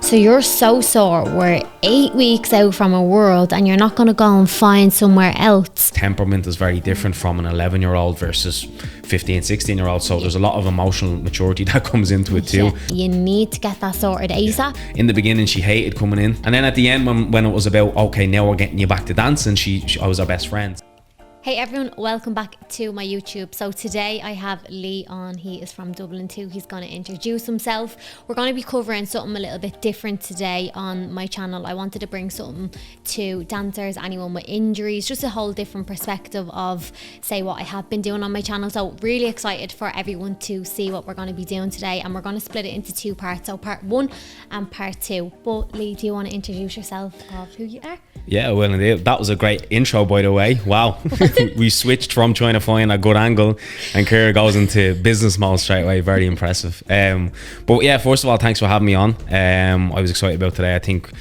So you're so sore. We're 8 weeks out from a world and you're not going to go and find somewhere else. Temperament is very different from an 11-year-old versus 15, 16-year-old. So there's a lot of emotional maturity that comes into it too. Yeah, you need to get that sorted ASAP. In the beginning, she hated coming in. And then at the end, when it was about, okay, now we're getting you back to dancing, I was our best friend. Hey everyone, welcome back to my YouTube. So today I have Lee on. He is from Dublin too. He's going to introduce himself. We're going to be covering something a little bit different today on my channel. I wanted to bring something to dancers, anyone with injuries, just a whole different perspective of, say, what I have been doing on my channel. So really excited for everyone to see what we're going to be doing today, and we're going to split it into two parts, so part 1 and part 2. But Lee, do you want to introduce yourself of who you are? Yeah, well, indeed. That was a great intro, by the way. Wow. We switched from trying to find a good angle, and Kira goes into business mode straight away. Very impressive. But yeah, first of all, thanks for having me on. I was excited about today. I think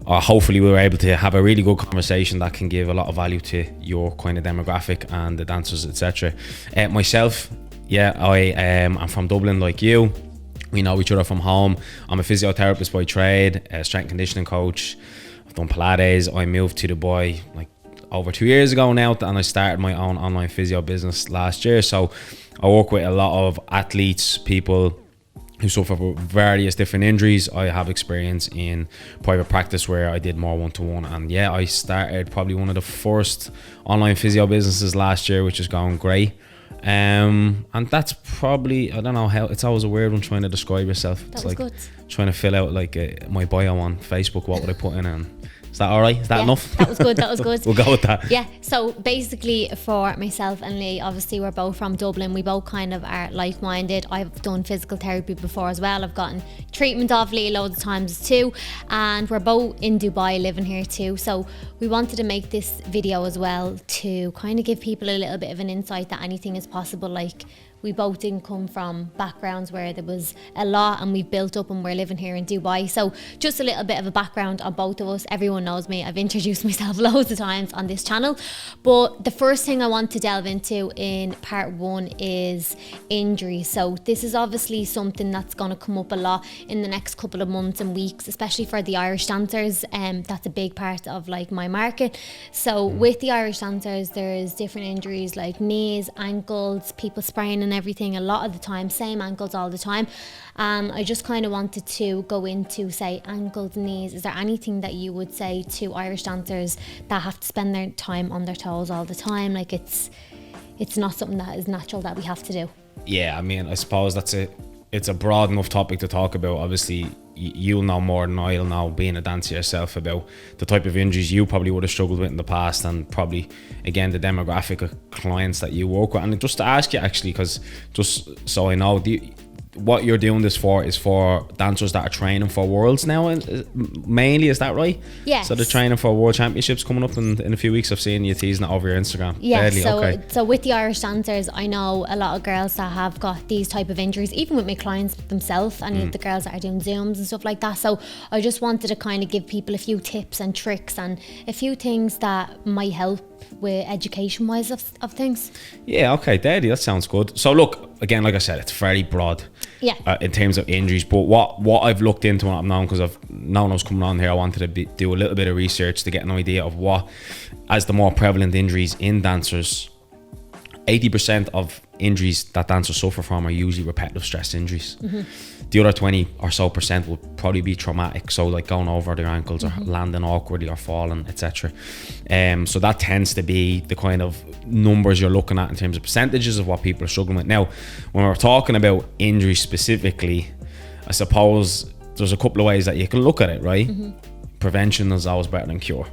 hopefully we were able to have a really good conversation that can give a lot of value to your kind of demographic and the dancers, etc. Myself, yeah, I'm from Dublin like you. We know each other from home. I'm a physiotherapist by trade, a strength and conditioning coach. I've done Pilates. I moved to Dubai like over 2 years ago now, and I started my own online physio business last year. So I work with a lot of athletes, people who suffer from various different injuries. I have experience in private practice where I did more one-to-one, and yeah, I started probably one of the first online physio businesses last year, which is going great. And that's probably, I don't know how, it's always a weird one trying to describe yourself. It's like good. Trying to fill out like my bio on Facebook, what would I put in, and is that all right? Is that enough? That was good. That was good. We'll go with that. Yeah. So basically, for myself and Lee, obviously we're both from Dublin. We both kind of are like-minded. I've done physical therapy before as well. I've gotten treatment off Lee loads of times too. And we're both in Dubai, living here too. So we wanted to make this video as well to kind of give people a little bit of an insight that anything is possible. Like, we both didn't come from backgrounds where there was a lot, and we've built up and we're living here in Dubai. So just a little bit of a background on both of us. Everyone knows me. I've introduced myself loads of times on this channel. But the first thing I want to delve into in part 1 is injury. So this is obviously something that's going to come up a lot in the next couple of months and weeks, especially for the Irish dancers. That's a big part of like my market. So with the Irish dancers, there's different injuries like knees, ankles, people spraining everything a lot of the time, same ankles all the time. I just kind of wanted to go into, say, ankles, knees. Is there anything that you would say to Irish dancers that have to spend their time on their toes all the time? Like, it's not something that is natural that we have to do. Yeah, I mean, I suppose it's a broad enough topic to talk about. Obviously, you'll know more than I'll know, being a dancer yourself, about the type of injuries you probably would have struggled with in the past, and probably, again, the demographic of clients that you work with. And just to ask you, actually, because just so I know, what you're doing this for is for dancers that are training for Worlds now, mainly, is that right? Yes. So they're training for World Championships coming up in a few weeks. I've seen you teasing it over your Instagram. Yeah, so with the Irish dancers, I know a lot of girls that have got these type of injuries, even with my clients themselves, and the girls that are doing Zooms and stuff like that. So I just wanted to kind of give people a few tips and tricks and a few things that might help with education wise of things. Yeah, okay, Daddy, that sounds good. So look, again, like I said, it's very broad, yeah, in terms of injuries. But what I've looked into, and I've known, because I've known I was coming on here, I wanted to do a little bit of research to get an idea of what, as the more prevalent injuries in dancers, 80% of injuries that dancers suffer from are usually repetitive stress injuries. The other 20 or so percent will probably be traumatic, so like going over their ankles or landing awkwardly or falling, etc. So that tends to be the kind of numbers you're looking at in terms of percentages of what people are struggling with. Now, when we're talking about injuries specifically, I suppose there's a couple of ways that you can look at it, right? Prevention is always better than cure.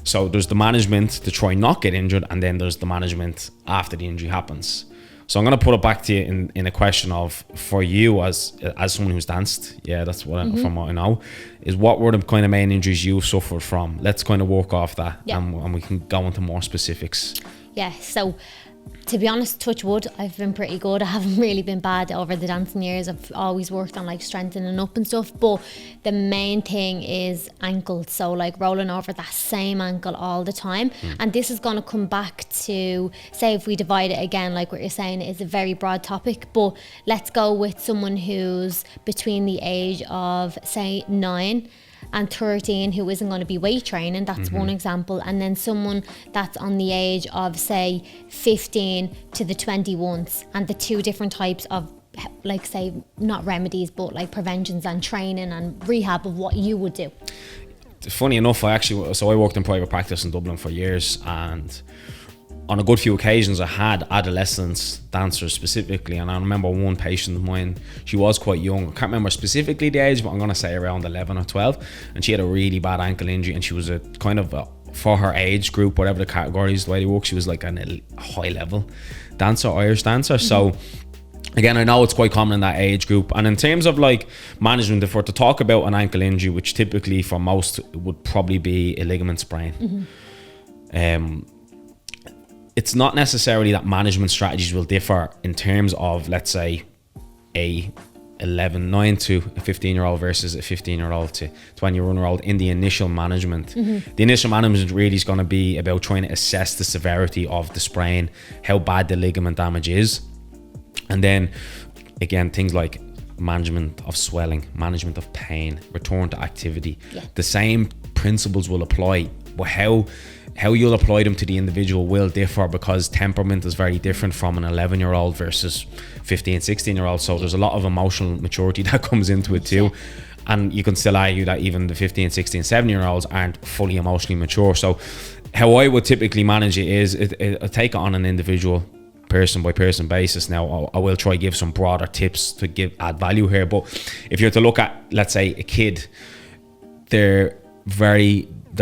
So there's the management to try not get injured, and then there's the management after the injury happens. So I'm going to put it back to you in a question of, for you as someone who's danced, yeah, that's what from what I know, is what were the kind of main injuries you suffered from? Let's kind of work off that, and we can go into more specifics. Yeah, so To be honest, touch wood, I've been pretty good. I haven't really been bad over the dancing years. I've always worked on like strengthening up and stuff, but the main thing is ankles. So like rolling over that same ankle all the time. And this is going to come back to, say if we divide it again, like what you're saying, is a very broad topic, but let's go with someone who's between the age of say 9 and 13 who isn't going to be weight training. That's one example. And then someone that's on the age of say 15 to the 21s, and the two different types of, like, say, not remedies but like preventions and training and rehab of what you would do. Funny enough, I worked in private practice in Dublin for years, and on a good few occasions I had adolescents dancers specifically, and I remember one patient of mine, she was quite young, I can't remember specifically the age, but I'm going to say around 11 or 12, and she had a really bad ankle injury, and she was a kind of for her age group, whatever the categories, the way they work, she was like a high level dancer, Irish dancer. So again, I know it's quite common in that age group. And in terms of like management, if we're to talk about an ankle injury, which typically for most would probably be a ligament sprain, it's not necessarily that management strategies will differ in terms of, let's say, a 9 to a 15-year-old versus a 15-year-old to 20-year-old in the initial management. The initial management really is going to be about trying to assess the severity of the sprain, how bad the ligament damage is, and then again things like management of swelling, management of pain, return to activity. The same principles will apply, but how you'll apply them to the individual will differ, because temperament is very different from an 11-year-old versus 15, 16-year-old. So there's a lot of emotional maturity that comes into it too. And you can still argue that even the 15, 16, 17-year-olds aren't fully emotionally mature. So how I would typically manage it is I take it on an individual person by person basis. Now I will try give some broader tips to add value here, but if you're to look at, let's say, a kid, their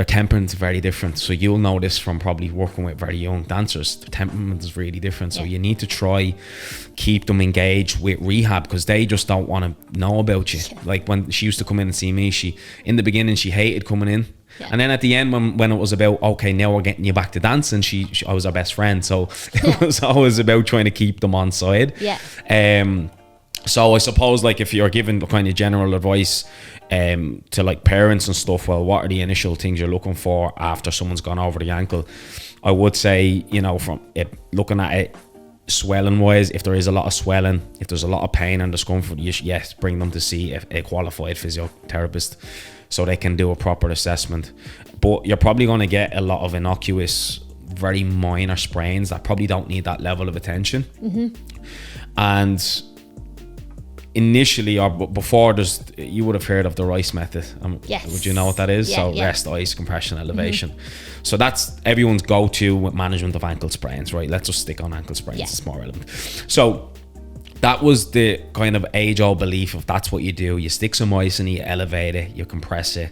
temperament is very different. So you'll know this from probably working with very young dancers. The temperament is really different. So you need to try keep them engaged with rehab, because they just don't want to know about you. Like when she used to come in and see me, in the beginning she hated coming in. And then at the end, when it was about, okay, now we're getting you back to dancing, I was her best friend. So it was always about trying to keep them on side. So I suppose, like, if you're giving kind of general advice to like parents and stuff, well, what are the initial things you're looking for after someone's gone over the ankle? I would say, from looking at it swelling wise, if there is a lot of swelling, if there's a lot of pain and discomfort, yes, bring them to see a qualified physiotherapist so they can do a proper assessment. But you're probably going to get a lot of innocuous, very minor sprains that probably don't need that level of attention. And initially, or before, you would have heard of the Rice method. Would you know what that is? Rest, ice, compression, elevation. So that's everyone's go-to with management of ankle sprains, right? Let's just stick on ankle sprains. It's more relevant. So that was the kind of age-old belief of that's what you do. You stick some ice in it, you elevate it, you compress it.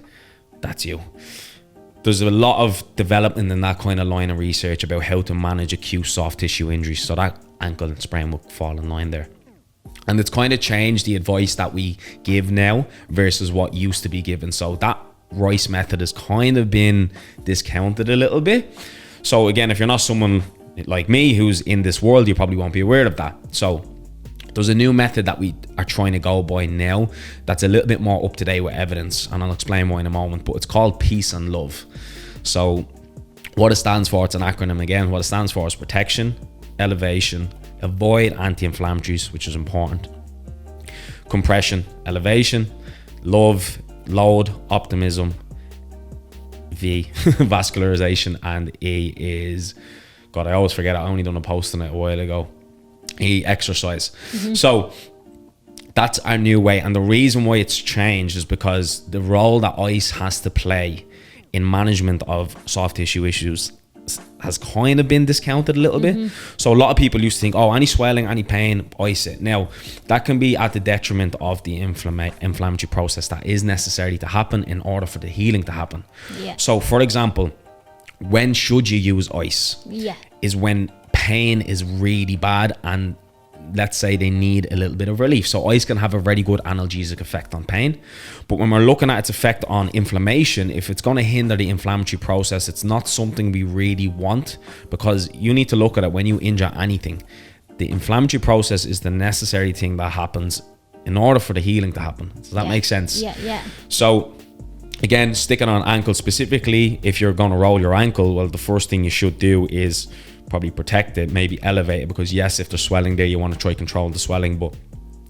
That's you. There's a lot of development in that kind of line of research about how to manage acute soft tissue injuries. So that ankle sprain will fall in line there. And it's kind of changed the advice that we give now versus what used to be given. So that Rice method has kind of been discounted a little bit. So again, if you're not someone like me who's in this world, you probably won't be aware of that. So there's a new method that we are trying to go by now that's a little bit more up to date with evidence, and I'll explain why in a moment, but it's called Peace and Love. So what it stands for, it's an acronym again. What it stands for is protection, elevation, avoid anti-inflammatories, which is important, compression, elevation, love, load, optimism, V, vascularization, and E is, God, I always forget it. I only done a post on it a while ago. E, exercise. So that's our new way, and the reason why it's changed is because the role that ice has to play in management of soft tissue issues has kind of been discounted a little bit. So a lot of people used to think, any swelling, any pain, ice it. Now that can be at the detriment of the inflammatory process that is necessary to happen in order for the healing to happen. So for example, when should you use ice? Is when pain is really bad and let's say they need a little bit of relief. So ice can have a very good analgesic effect on pain. But when we're looking at its effect on inflammation, if it's going to hinder the inflammatory process, it's not something we really want, because you need to look at it when you injure anything. The inflammatory process is the necessary thing that happens in order for the healing to happen. Does that make sense? Yeah. So again, sticking on ankle specifically, if you're going to roll your ankle, well, the first thing you should do is probably protect it, maybe elevate it, because yes, if there's swelling there, you want to try control the swelling, but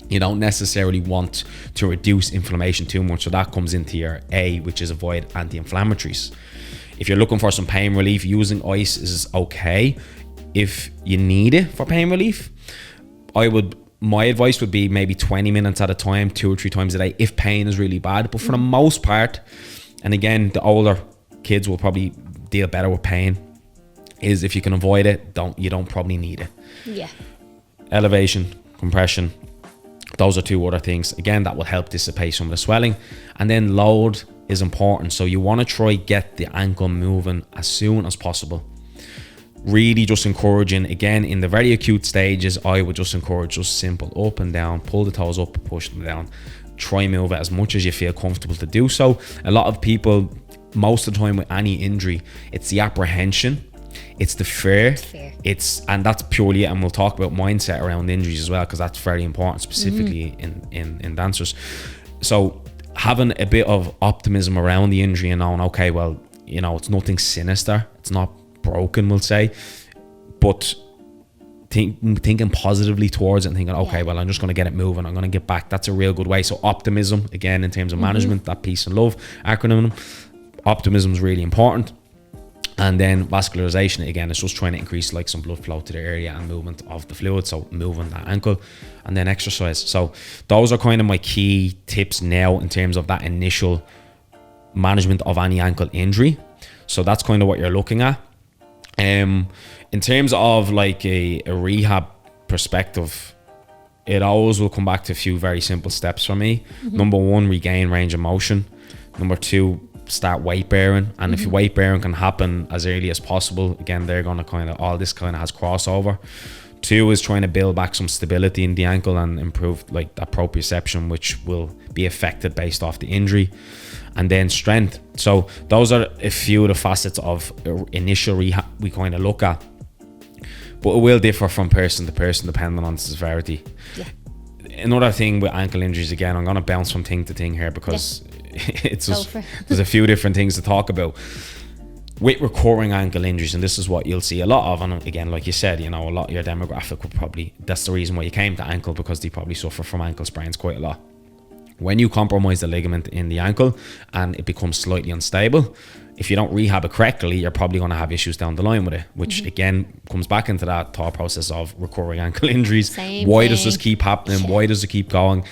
you don't necessarily want to reduce inflammation too much. So that comes into your A, which is avoid anti-inflammatories. If you're looking for some pain relief, using ice is okay. If you need it for pain relief, my advice would be maybe 20 minutes at a time, 2 or 3 times a day, if pain is really bad. But for the most part, and again, the older kids will probably deal better with pain, is if you can avoid it, you don't probably need it. Yeah. Elevation, compression, those are 2 other things. Again, that will help dissipate some of the swelling. And then load is important. So you want to try get the ankle moving as soon as possible. Really just encouraging, again, in the very acute stages, I would just encourage just simple up and down, pull the toes up, push them down, try move it as much as you feel comfortable to do so. A lot of people, most of the time with any injury, it's the apprehension, it's the fear, and that's purely, and we'll talk about mindset around injuries as well, because that's very important, specifically in dancers. So having a bit of optimism around the injury and knowing, okay, well, it's nothing sinister, it's not broken, we'll say, but thinking positively towards it and thinking, okay, well, I'm just going to get it moving, I'm going to get back. That's a real good way. So optimism, again, in terms of management, that peace and love acronym, optimism is really important. And then vascularization, again, it's just trying to increase like some blood flow to the area and movement of the fluid, so moving that ankle, and then exercise. So those are kind of my key tips now in terms of that initial management of any ankle injury. So that's kind of what you're looking at. In terms of like a rehab perspective, it always will come back to a few very simple steps for me. Number 1, regain range of motion. Number 2, start weight bearing. And if weight bearing can happen as early as possible, again, they're going to all this kind of has crossover. 2 is trying to build back some stability in the ankle and improve like that proprioception, which will be affected based off the injury. And then strength. So those are a few of the facets of initial rehab we kind of look at, but it will differ from person to person depending on the severity. Another thing with ankle injuries, again, I'm going to bounce from thing to thing here, because it's just, there's a few different things to talk about with recurring ankle injuries, and this is what you'll see a lot of. And again, like you said, a lot of your demographic would probably, that's the reason why you came to ankle, because they probably suffer from ankle sprains quite a lot. When you compromise the ligament in the ankle and it becomes slightly unstable, if you don't rehab it correctly, you're probably going to have issues down the line with it, which again comes back into that thought process of recurring ankle injuries. Why does this keep happening? Why does it keep going?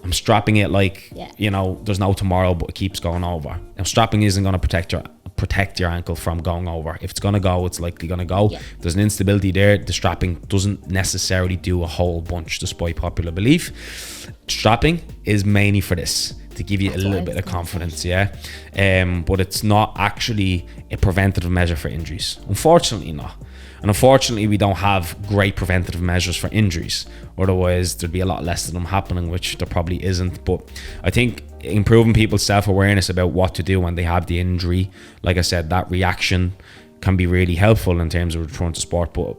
I'm strapping it like, there's no tomorrow, but it keeps going over. Now, strapping isn't going to protect your ankle from going over. If it's going to go, it's likely going to go. If there's an instability there, the strapping doesn't necessarily do a whole bunch, despite popular belief. Strapping is mainly for this, to give you a little bit of confidence, but it's not actually a preventative measure for injuries. Unfortunately not. And unfortunately, we don't have great preventative measures for injuries. Otherwise, there'd be a lot less of them happening, which there probably isn't. But I think improving people's self-awareness about what to do when they have the injury, like I said, that reaction can be really helpful in terms of return to sport. But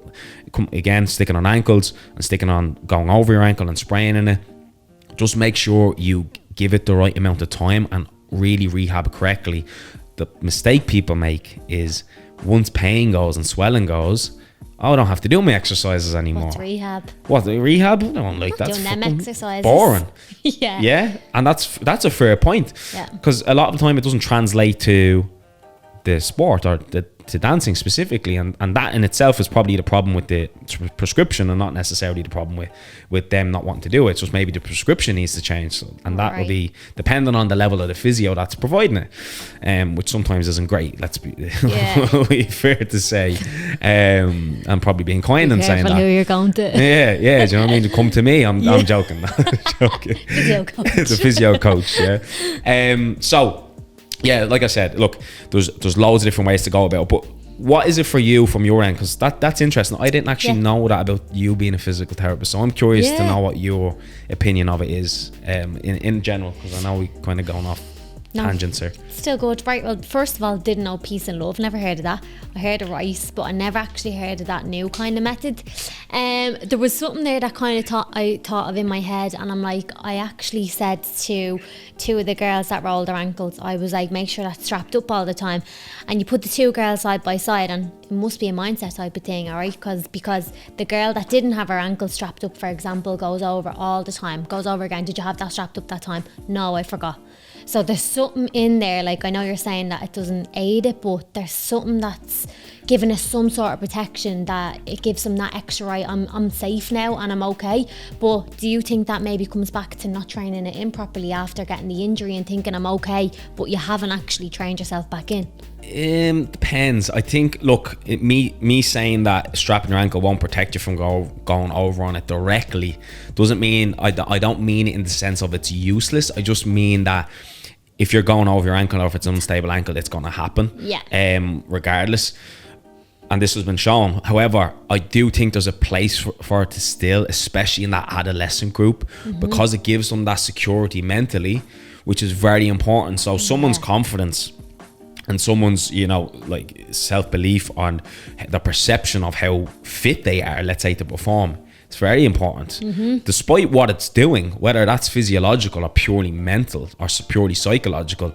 again, sticking on ankles and sticking on going over your ankle and spraining it, just make sure you give it the right amount of time and really rehab it correctly. The mistake people make is once pain goes and swelling goes, I don't have to do my exercises anymore. What's rehab? What, rehab? I don't like that. Doing them exercises. Boring. Yeah, and that's a fair point. Because a lot of the time it doesn't translate to the sport or to dancing specifically, and that in itself is probably the problem with the prescription, and not necessarily the problem with them not wanting to do it. So maybe the prescription needs to change, and that will be dependent on the level of the physio that's providing it, which sometimes isn't great, let's be fair to say. I'm probably being kind and saying that. Who you're going to. Do you know what I mean? Come to me. I'm joking. Joking. Physio coach. It's a physio coach. So like I said, look, there's loads of different ways to go about it, but what is it for you from your end? Because that's interesting. I didn't actually know that about you being a physical therapist, so I'm curious to know what your opinion of it is in general, because I know we kind of going off tangents here. Still good. Right, well, first of all, didn't know peace and love, never heard of that. I heard of rice, but I never actually heard of that new kind of method. There was something there that kind of I thought of in my head, and I'm like, I actually said to two of the girls that rolled their ankles, I was like, make sure that's strapped up all the time. And you put the two girls side by side, and it must be a mindset type of thing, alright? Because the girl that didn't have her ankle strapped up, for example, goes over all the time, goes over again, did you have that strapped up that time? No, I forgot. So there's something in there, like I know you're saying that it doesn't aid it, but there's something that's giving us some sort of protection, that it gives them that extra, right, I'm safe now and I'm okay. But do you think that maybe comes back to not training it in properly after getting the injury and thinking I'm okay, but you haven't actually trained yourself back in? Depends. I think, look, me saying that strapping your ankle won't protect you from going over on it directly doesn't mean, I don't mean it in the sense of it's useless. I just mean that if you're going over your ankle, or if it's an unstable ankle, it's going to happen. Regardless. And this has been shown. However, I do think there's a place for it to still, especially in that adolescent group, because it gives them that security mentally, which is very important. So someone's confidence and someone's, like self-belief on the perception of how fit they are, let's say, to perform, it's very important. Despite what it's doing, whether that's physiological or purely mental or purely psychological,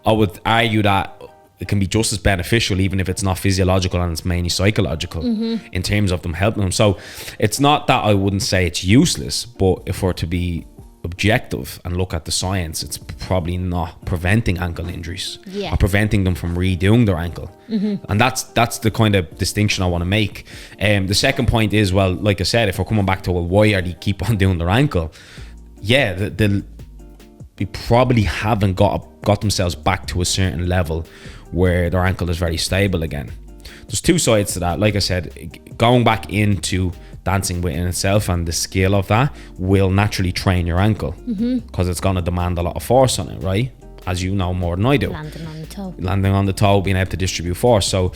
I would argue that it can be just as beneficial, even if it's not physiological and it's mainly psychological, in terms of them helping them. So it's not that I wouldn't say it's useless, but if we're to be objective and look at the science, it's probably not preventing ankle injuries or preventing them from redoing their ankle. And that's the kind of distinction I want to make. The second point is, well, like I said, if we're coming back to, well, why are they keep on doing their ankle? They probably haven't got themselves back to a certain level where their ankle is very stable again. There's two sides to that. Like I said, going back into dancing within itself and the skill of that will naturally train your ankle, because it's going to demand a lot of force on it, right? As you know more than I do. Landing on the toe, being able to distribute force. So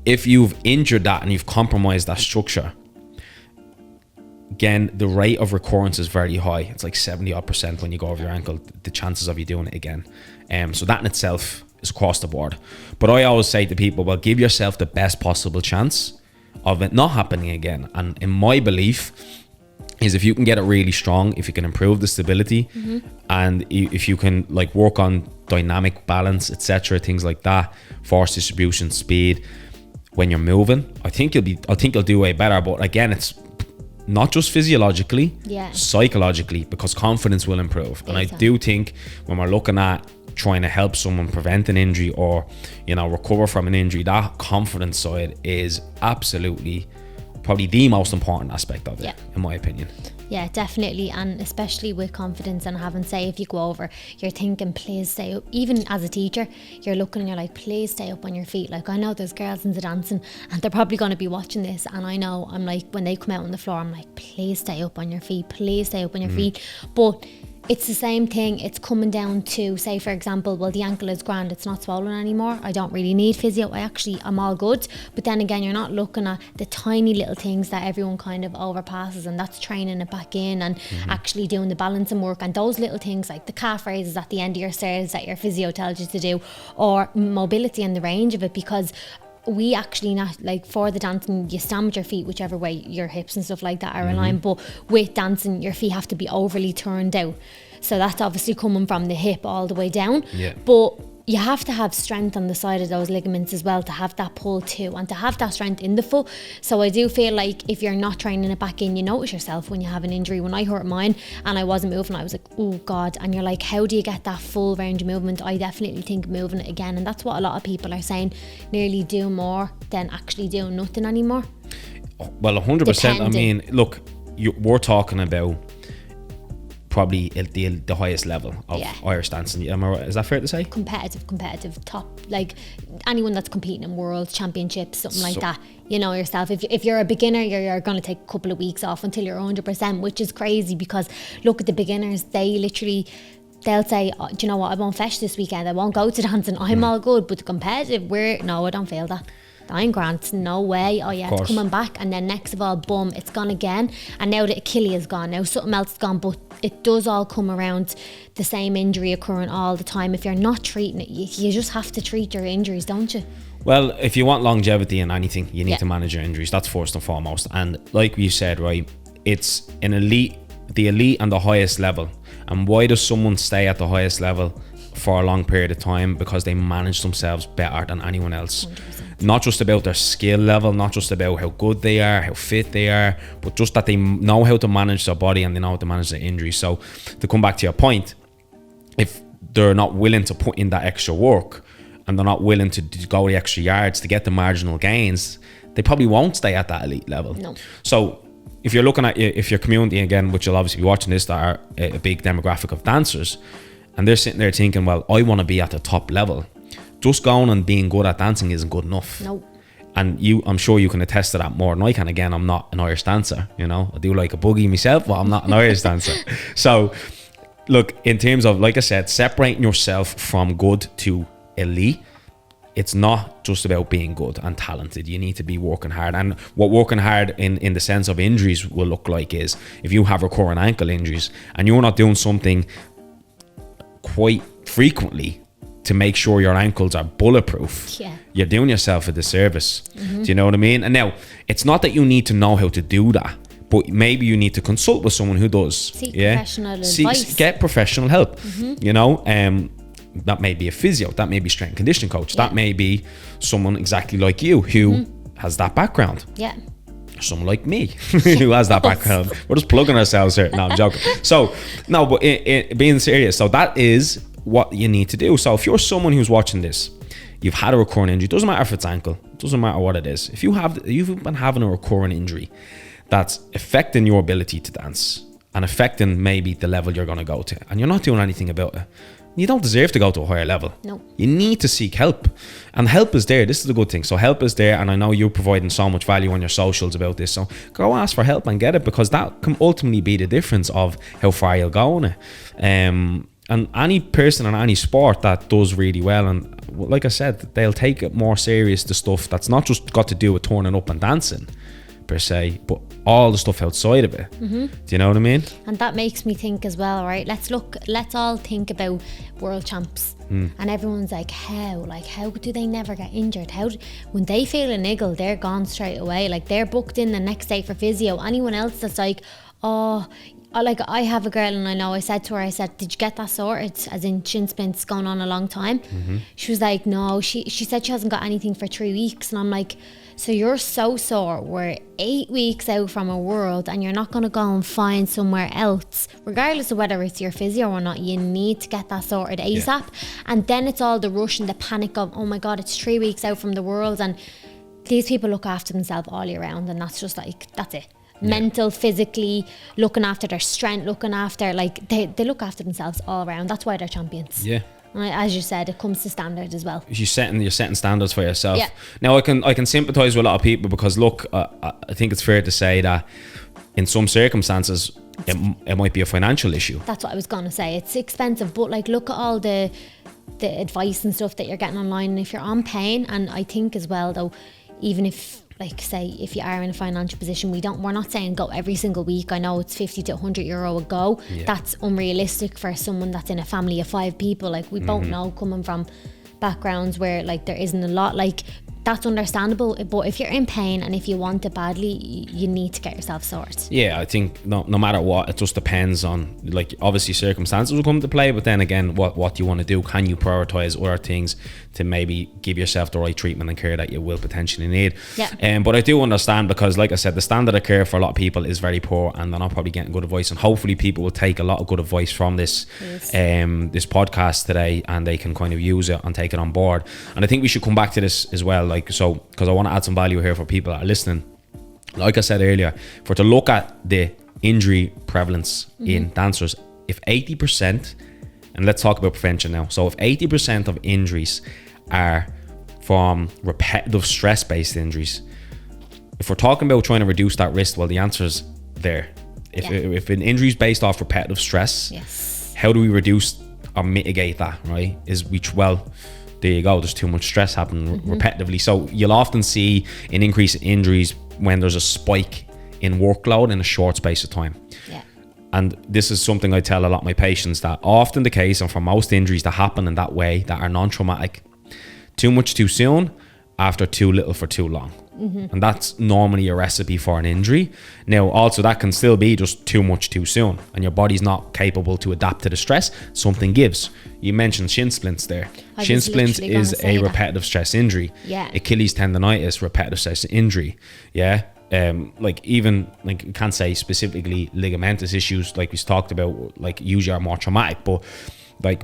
if you've injured that and you've compromised that structure, again, the rate of recurrence is very high. It's like 70% when you go over your ankle, the chances of you doing it again. So that in itself is across the board. But I always say to people, well, give yourself the best possible chance of it not happening again. And in my belief is, if you can get it really strong, if you can improve the stability, and if you can like work on dynamic balance, etc., things like that, force distribution, speed when you're moving, I think you'll do way better. But again, it's not just physiologically, psychologically, because confidence will improve. And I do think when we're looking at trying to help someone prevent an injury or recover from an injury, that confidence side is absolutely probably the most important aspect of it, in my opinion. Yeah, definitely. And especially with confidence and having, say, if you go over, you're thinking, please stay up. Even as a teacher, you're looking and you're like, please stay up on your feet. Like, I know there's girls into dancing and they're probably going to be watching this, and I know, I'm like, when they come out on the floor, I'm like, please stay up on your feet, please stay up on your feet. But it's the same thing. It's coming down to, say, for example, well, the ankle is grand, it's not swollen anymore, I don't really need physio, I'm all good. But then again, you're not looking at the tiny little things that everyone kind of overpasses, and that's training it back in and actually doing the balancing work, and those little things like the calf raises at the end of your stairs that your physio tells you to do, or mobility and the range of it. Because we actually, not like for the dancing, you stand with your feet whichever way your hips and stuff like that are aligned, but with dancing your feet have to be overly turned out, so that's obviously coming from the hip all the way down. But you have to have strength on the side of those ligaments as well to have that pull too, and to have that strength in the foot. So I do feel like if you're not training it back in, you notice yourself when you have an injury. When I hurt mine and I wasn't moving, I was like, oh God. And you're like, how do you get that full range of movement? I definitely think moving it again, and that's what a lot of people are saying, nearly do more than actually doing nothing anymore. Well, 100%. I mean, look, we're talking about probably the highest level of Irish dancing. Is that fair to say? Competitive top, like anyone that's competing in world championships, something like that. You know yourself, if you're a beginner, you're going to take a couple of weeks off until you're 100%, which is crazy, because look at the beginners, they they'll say, oh, do you know what, I won't fesh this weekend, I won't go to dancing, I'm all good. But the competitive, no, I don't feel that. I'm grand, no way. Oh yeah, it's coming back. And then next of all, boom, it's gone again. And now the Achilles is gone, now something else is gone. But it does all come around the same injury occurring all the time. If you're not treating it, you just have to treat your injuries, don't you? Well, if you want longevity in anything, you need to manage your injuries. That's first and foremost. And like we said, right, it's the elite and the highest level. And why does someone stay at the highest level for a long period of time? Because they manage themselves better than anyone else. 100%. Not just about their skill level, not just about how good they are, how fit they are, but just that they know how to manage their body and they know how to manage their injuries. So to come back to your point, if they're not willing to put in that extra work and they're not willing to go the extra yards to get the marginal gains, they probably won't stay at that elite level. No. So if you're looking at, if your community, again, which you'll obviously be watching this, that are a big demographic of dancers, and they're sitting there thinking, well, I want to be at the top level. Just going and being good at dancing isn't good enough. No. And I'm sure you can attest to that more than I can. Again, I'm not an Irish dancer, you know. I do like a boogie myself, but I'm not an Irish dancer. So, look, in terms of, like I said, separating yourself from good to elite, it's not just about being good and talented. You need to be working hard. And what working hard in the sense of injuries will look like is, if you have recurrent ankle injuries and you're not doing something quite frequently to make sure your ankles are bulletproof, you're doing yourself a disservice. Do you know what I mean? And now, it's not that you need to know how to do that, but maybe you need to consult with someone who does. Seek professional advice. Get professional help. You know, that may be a physio, that may be strength and conditioning coach, that may be someone exactly like you who has that background. Someone like me who has that background. We're just plugging ourselves here. No, I'm joking. So, no, but being serious, so that is what you need to do. So if you're someone who's watching this, you've had a recurrent injury, doesn't matter if it's ankle, doesn't matter what it is. If you've been having a recurrent injury that's affecting your ability to dance and affecting maybe the level you're going to go to, and you're not doing anything about it, you don't deserve to go to a higher level. No. You need to seek help. And help is there. This is the good thing. So help is there. And I know you're providing so much value on your socials about this. So go ask for help and get it, because that can ultimately be the difference of how far you'll go on it. And any person in any sport that does really well, and like I said, they'll take it more serious, the stuff that's not just got to do with turning up and dancing per se, but all the stuff outside of it. Do you know what I mean? And that makes me think as well, right? Let's all think about world champs. And everyone's like, how do they never get injured? When they feel a niggle, they're gone straight away. Like, they're booked in the next day for physio. Anyone else that's like, like, I have a girl, and I said to her, did you get that sorted? As in shin splints going on a long time. She was like, no. She said she hasn't got anything for 3 weeks. And I'm like, so you're so sore, we're 8 weeks out from a world, and you're not going to go and find somewhere else, regardless of whether it's your physio or not. You need to get that sorted ASAP. And then it's all the rush and the panic of, oh my God, it's 3 weeks out from the world. And these people look after themselves all year round, and that's just like, that's it. Mental, physically, looking after their strength, looking after, like, they look after themselves all around. That's why they're champions. And as you said, it comes to standard as well. You're setting standards for yourself. Now I can sympathize with a lot of people, because look, I think it's fair to say that in some circumstances it might be a financial issue. That's what I was gonna say. It's expensive, but like, look at all the advice and stuff that you're getting online, and if you're on pain, and I think as well though, even if, like, say, if you are in a financial position, we're not saying go every single week. I know it's 50 to 100 euro a go. That's unrealistic for someone that's in a family of 5 people. Like, we both know, coming from backgrounds where, like, there isn't a lot, like, that's understandable. But if you're in pain and if you want it badly, you need to get yourself sorted. I think no matter what, it just depends on, like, obviously circumstances will come into play, but then again, what do you want to do? Can you prioritize other things to maybe give yourself the right treatment and care that you will potentially need? But I do understand, because like I said, the standard of care for a lot of people is very poor, and they're not probably getting good advice, and hopefully people will take a lot of good advice from this this podcast today, and they can kind of use it and take it on board. And I think we should come back to this as well, like, so, because I want to add some value here for people that are listening. Like I said earlier, to look at the injury prevalence in dancers, if 80%, and let's talk about prevention now, so if 80% of injuries are from repetitive stress-based injuries, if we're talking about trying to reduce that risk, well, the answer is there. If an injury is based off repetitive stress, how do we reduce or mitigate that, right, is there you go, there's too much stress happening repetitively. So you'll often see an increase in injuries when there's a spike in workload in a short space of time. Yeah. And this is something I tell a lot of my patients, that often the case, and for most injuries that happen in that way that are non-traumatic, too much too soon, after too little for too long. And that's normally a recipe for an injury. Now, also that can still be just too much too soon, and your body's not capable to adapt to the stress. Something gives. You mentioned shin splints there. Shin splints is a repetitive stress injury. Yeah. Achilles tendonitis, repetitive stress injury. Yeah. Like even, like, you can't say specifically ligamentous issues like we talked about, like usually are more traumatic, but like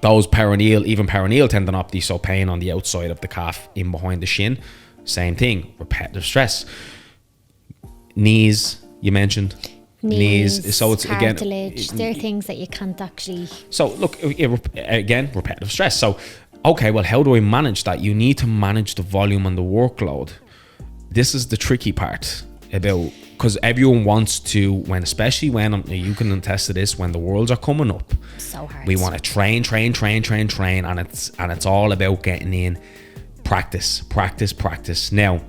those peroneal tendinopathy, so pain on the outside of the calf in behind the shin, same thing, repetitive stress. Knees, you mentioned. Knees. So it's cartilage. There are things that you can't actually. So look, again, repetitive stress. So, okay, well, how do I manage that? You need to manage the volume and the workload. This is the tricky part about, because everyone wants to, especially when you can attest to this, when the worlds are coming up, so hard. We want to train, and it's all about getting in practice. Now,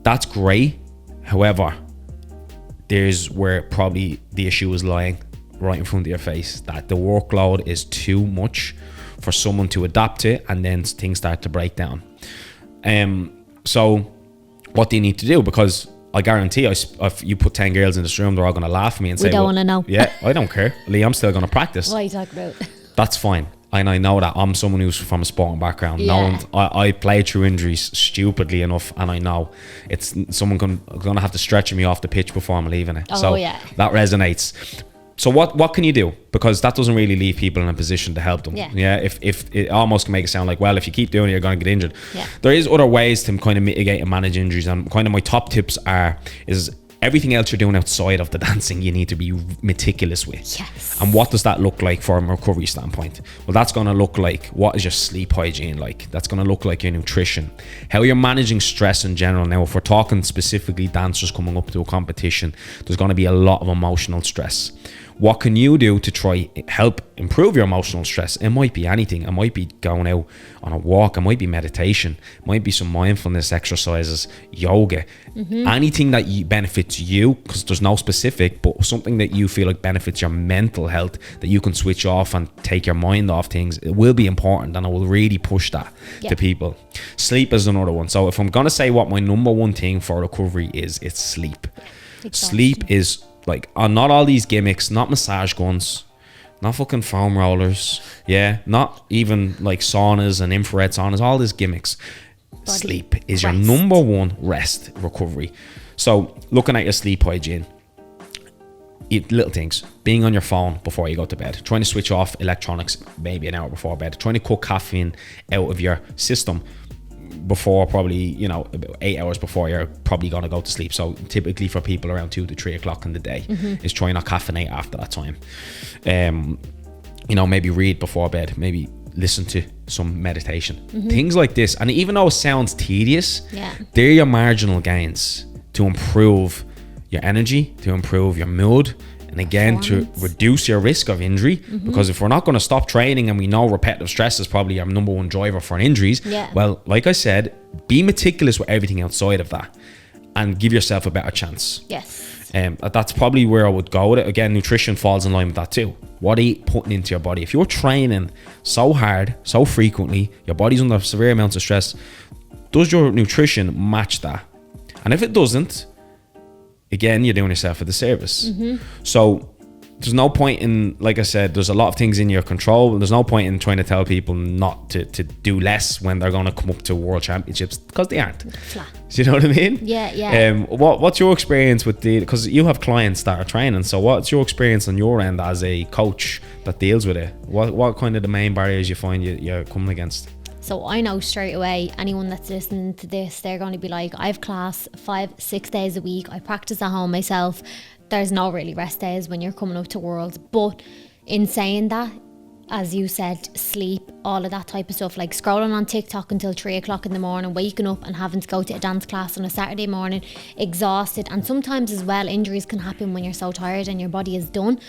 that's great. However, there's where probably the issue is lying, right in front of your face, that the workload is too much for someone to adapt to, and then things start to break down. So what do you need to do? Because I guarantee if you put 10 girls in this room, they're all going to laugh at me and say, we don't want to know. Yeah, I don't care. Lee, I'm still going to practice. What are you talking about? That's fine. And I know that I'm someone who's from a sporting background. Yeah. I played through injuries stupidly enough, and I know it's someone going to have to stretch me off the pitch before I'm leaving it. Oh, so yeah. That resonates. So what can you do? Because that doesn't really leave people in a position to help them. Yeah. If it almost can make it sound like, well, if you keep doing it, you're going to get injured. Yeah. There is other ways to kind of mitigate and manage injuries, and kind of my top tips is everything else you're doing outside of the dancing, you need to be meticulous with. Yes. And what does that look like from a recovery standpoint? Well, that's going to look like, what is your sleep hygiene like? That's going to look like your nutrition, how you're managing stress in general. Now, if we're talking specifically dancers coming up to a competition, there's going to be a lot of emotional stress. What can you do to try help improve your emotional stress? It might be anything. It might be going out on a walk. It might be meditation. It might be some mindfulness exercises, yoga, anything that benefits you, because there's no specific, but something that you feel like benefits your mental health, that you can switch off and take your mind off things. It will be important, and I will really push that to people. Sleep is another one. So if I'm going to say what my number one thing for recovery is, it's sleep. Sleep is like, not all these gimmicks, not massage guns, not fucking foam rollers, not even like saunas and infrared saunas, all these gimmicks. Sleep is your number one rest recovery. So looking at your sleep hygiene, eat little things, being on your phone before you go to bed, trying to switch off electronics maybe an hour before bed, trying to cut caffeine out of your system before, probably, about 8 hours before you're probably going to go to sleep. So typically for people around 2 to 3 o'clock in the day, is try not caffeinate after that time. Maybe read before bed, maybe listen to some meditation, things like this. And even though it sounds tedious, they're your marginal gains to improve your energy, to improve your mood, and again to reduce your risk of injury. Because if we're not going to stop training, and we know repetitive stress is probably our number one driver for injuries, well, like I said, be meticulous with everything outside of that and give yourself a better chance. That's probably where I would go with it. Again, nutrition falls in line with that too. What are you putting into your body? If you're training so hard, so frequently, your body's under severe amounts of stress, does your nutrition match that? And if it doesn't, again, you're doing yourself a disservice. So there's no point in, like I said, there's a lot of things in your control. There's no point in trying to tell people not to do less when they're going to come up to world championships, because they aren't. Do you know what I mean? What's your experience with because you have clients that are training, so what's your experience on your end as a coach that deals with it? What kind of the main barriers you find you're coming against? So I know straight away, anyone that's listening to this, they're going to be like, I have class 5-6 days a week. I practice at home myself. There's no really rest days when you're coming up to Worlds. But in saying that, as you said, sleep, all of that type of stuff, like scrolling on TikTok until 3 o'clock in the morning, waking up and having to go to a dance class on a Saturday morning, exhausted. And sometimes as well, injuries can happen when you're so tired and your body is done.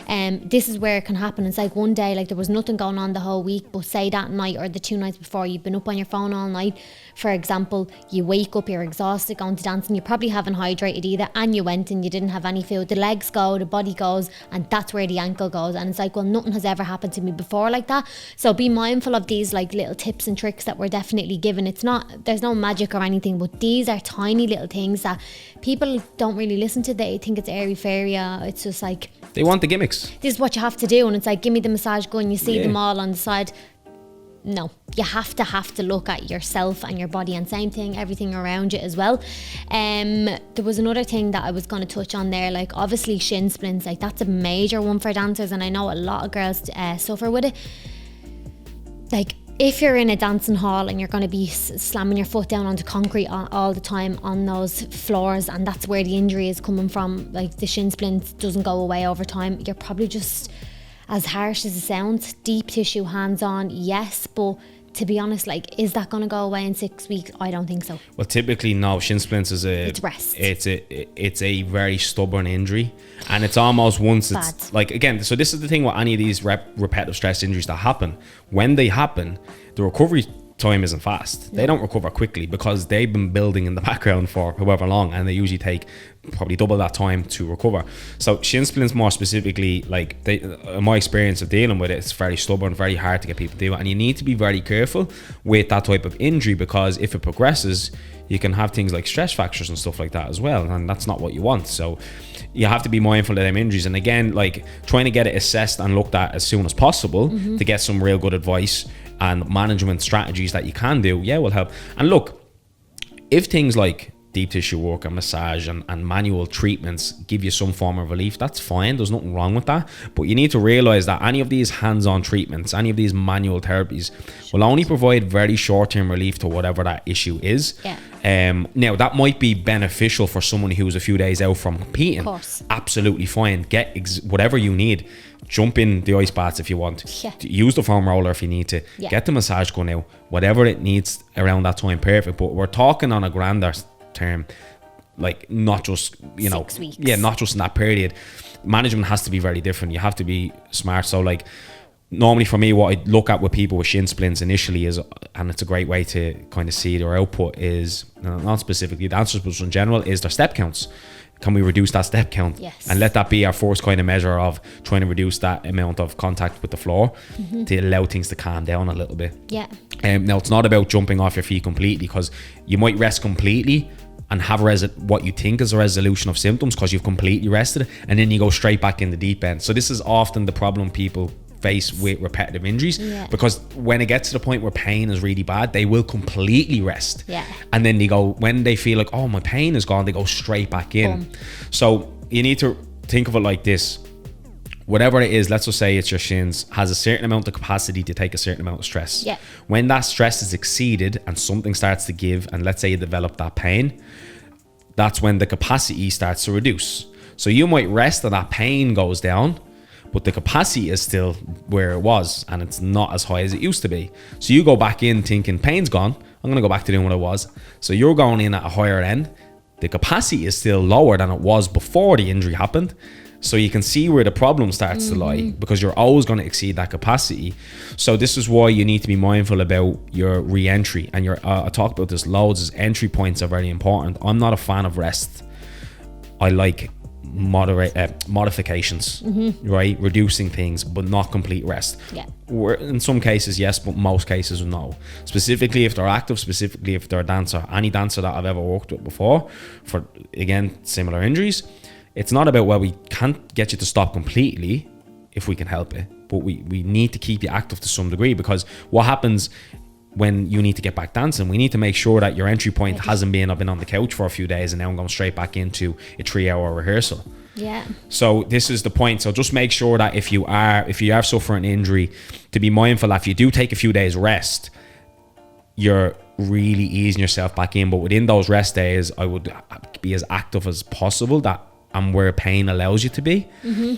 This is where it can happen. It's like one day, like there was nothing going on the whole week, but say that night or the 2 nights before, you've been up on your phone all night, for example, you wake up, you're exhausted, going to dance, and you probably haven't hydrated either, and you went and you didn't have any food. The legs go, the body goes, and that's where the ankle goes. And it's like, well, nothing has ever happened to me before like that. So be mindful of these like little tips and tricks that we're definitely given. It's not, there's no magic or anything, but these are tiny little things that people don't really listen to. They think it's airy fairy. It's just like, they want the gimmicks. This is what you have to do, and it's like, give me the massage gun, you see them all on the side. No, you have to look at yourself and your body, and same thing, everything around you as well. There was another thing that I was going to touch on there, like obviously shin splints, like that's a major one for dancers, and I know a lot of girls suffer with it. Like if you're in a dancing hall and you're going to be slamming your foot down onto concrete all the time on those floors, and that's where the injury is coming from, like the shin splint doesn't go away over time, you're probably just, as harsh as it sounds, deep tissue, hands-on, yes, but to be honest, like, is that going to go away in 6 weeks? I don't think so. Well, typically, no. Shin splints is it's rest. It's a very stubborn injury, and it's almost once it's like, again. So this is the thing with any of these repetitive stress injuries that happen. When they happen, the recovery time isn't fast. They don't recover quickly because they've been building in the background for however long, and they usually take probably double that time to recover. So shin splints more specifically, like in my experience of dealing with it, it's very stubborn, very hard to get people to do it, and you need to be very careful with that type of injury, because if it progresses, you can have things like stress fractures and stuff like that as well, and that's not what you want. So you have to be mindful of them injuries, and again, like trying to get it assessed and looked at as soon as possible to get some real good advice and management strategies that you can do, will help. And look, if things like deep tissue work and massage and manual treatments give you some form of relief, that's fine, there's nothing wrong with that. But you need to realize that any of these hands-on treatments, any of these manual therapies will only provide very short-term relief to whatever that issue is. Now that might be beneficial for someone who's a few days out from competing. Of course. Absolutely fine. Get whatever you need. Jump in the ice baths if you want. Use the foam roller if you need to. Get the massage gun out. Whatever it needs around that time, perfect. But we're talking on a grander term, like not just 6 weeks. Not just in that period. Management has to be very different. You have to be smart. So like normally for me, what I look at with people with shin splints initially is, and it's a great way to kind of see their output, is not specifically dancers but in general, is their step counts. Can we reduce that step count? Yes. And let that be our first kind of measure of trying to reduce that amount of contact with the floor to allow things to calm down a little bit. Now it's not about jumping off your feet completely, because you might rest completely and have what you think is a resolution of symptoms because you've completely rested, and then you go straight back in the deep end. So this is often the problem people face with repetitive injuries, because when it gets to the point where pain is really bad, they will completely rest, and then they go, when they feel like, oh, my pain is gone, they go straight back in. So you need to think of it like this: whatever it is, let's just say it's your shins, has a certain amount of capacity to take a certain amount of stress. When that stress is exceeded and something starts to give, and let's say you develop that pain, that's when the capacity starts to reduce. So you might rest and that pain goes down, but the capacity is still where it was, and it's not as high as it used to be. So you go back in thinking, pain's gone, I'm going to go back to doing what it was. So you're going in at a higher end. The capacity is still lower than it was before the injury happened. So you can see where the problem starts to lie, because you're always going to exceed that capacity. So this is why you need to be mindful about your re-entry. And I talk about this loads, is entry points are very important. I'm not a fan of rest. I like modifications, right? Reducing things, but not complete rest. In some cases, yes, but most cases, no. Specifically if they're active, specifically if they're a dancer. Any dancer that I've ever worked with before, for, again, similar injuries, it's not about, well, we can't get you to stop completely if we can help it, but we need to keep you active to some degree, because what happens when you need to get back dancing, we need to make sure that your entry point hasn't been, I've been on the couch for a few days and now I'm going straight back into a 3-hour rehearsal. So this is the point. So just make sure that if you are suffering injury, to be mindful that if you do take a few days rest, you're really easing yourself back in. But within those rest days, I would be as active as possible, that and where pain allows you to be.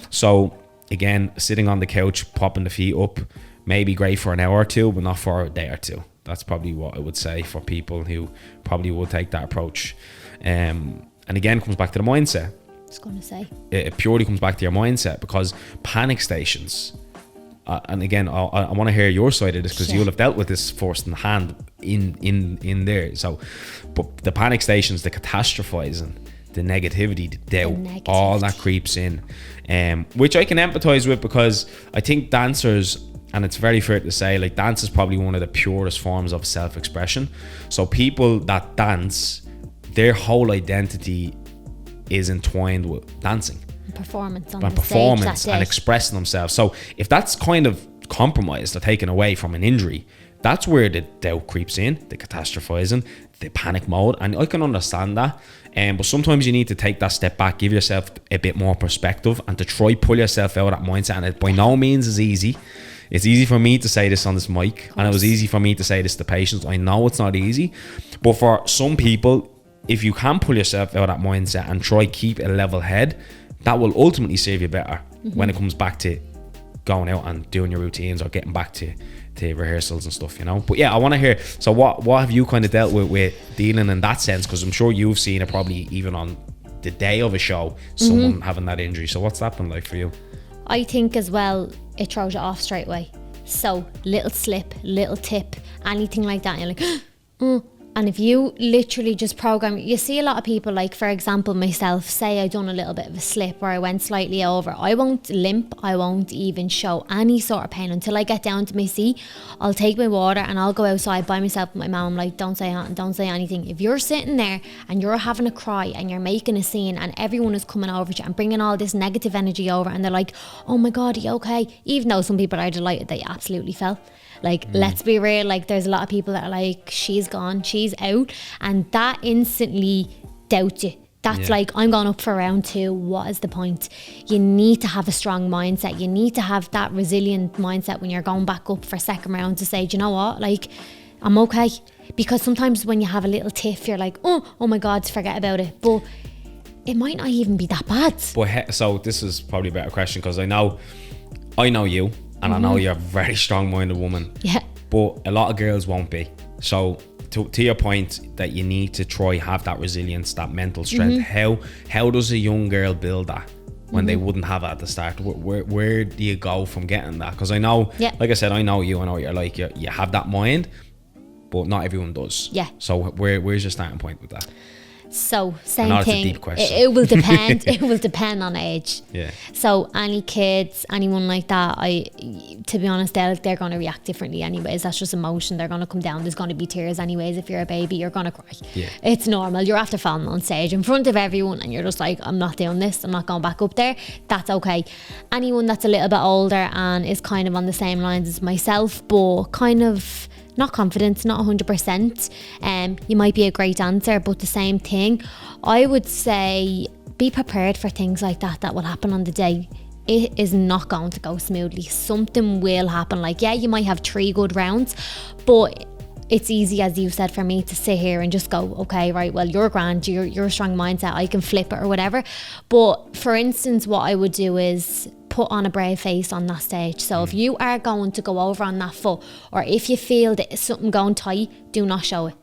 So again, sitting on the couch, popping the feet up, maybe great for an hour or two, but not for a day or two. That's probably what I would say for people who probably will take that approach. And again, it comes back to the mindset. I was going to say. It purely comes back to your mindset, because panic stations, and again, I want to hear your side of this, because you'll have dealt with this first in hand in there. So, but the panic stations, the catastrophizing, the negativity, the doubt, all that creeps in, which I can empathize with, because I think dancers, and it's very fair to say, like, dance is probably one of the purest forms of self-expression. So people that dance, their whole identity is entwined with dancing, performance and expressing themselves. So if that's kind of compromised or taken away from an injury, that's where the doubt creeps in, the catastrophizing, the panic mode, and I can understand that. But sometimes you need to take that step back, give yourself a bit more perspective, and to try pull yourself out of that mindset. And it by no means is easy. It's easy for me to say this on this mic, and it was easy for me to say this to patients. I know it's not easy, but for some people, if you can pull yourself out of that mindset and try keep a level head, that will ultimately serve you better when it comes back to going out and doing your routines or getting back to rehearsals and stuff, you know. But yeah, I want to hear, so what have you kind of dealt with dealing in that sense? Because I'm sure you've seen it probably even on the day of a show, someone having that injury. So what's that been like for you? I think as well, it throws you off straight away. So little slip, little tip, anything like that, and you're like, And if you literally just program, you see a lot of people, like for example myself, say I done a little bit of a slip or I went slightly over, I won't limp, I won't even show any sort of pain until I get down to my seat. I'll take my water and I'll go outside by myself with my mum. I'm like, don't say anything. If you're sitting there and you're having a cry and you're making a scene and everyone is coming over to you and bringing all this negative energy over, and they're like, oh my God, are you okay? Even though some people are delighted that you absolutely fell. Like, let's be real, like there's a lot of people that are like, she's gone, she's out, and that instantly doubts you. That's like, I'm going up for round 2, what is the point? You need to have a strong mindset. You need to have that resilient mindset when you're going back up for second round to say, do you know what, like, I'm okay. Because sometimes when you have a little tiff, you're like, oh my God, forget about it. But it might not even be that bad. But so this is probably a better question, because I know you, and I know you're a very strong-minded woman. Yeah. But a lot of girls won't be. So to your point that you need to try have that resilience, that mental strength. How does a young girl build that when they wouldn't have it at the start? Where do you go from getting that? Because I know, like I said, I know you. I know what you're like. You have that mind, but not everyone does. Yeah. So where's your starting point with that? So same thing. It will depend. It will depend on age. Yeah. So any kids, anyone like that, to be honest, they're going to react differently anyways. That's just emotion. They're going to come down. There's going to be tears anyways. If you're a baby, you're going to cry. Yeah. It's normal. You're after falling on stage in front of everyone and you're just like, I'm not doing this. I'm not going back up there. That's okay. Anyone that's a little bit older and is kind of on the same lines as myself, but kind of not confident, not 100%. You might be a great dancer, but the same thing. I would say be prepared for things like that will happen on the day. It is not going to go smoothly. Something will happen. Like, yeah, you might have 3 good rounds, but it's easy, as you said, for me to sit here and just go, okay, right, well, you're grand, you're a strong mindset, I can flip it or whatever. But for instance, what I would do is put on a brave face on that stage. So if you are going to go over on that foot, or if you feel that something going tight, do not show it.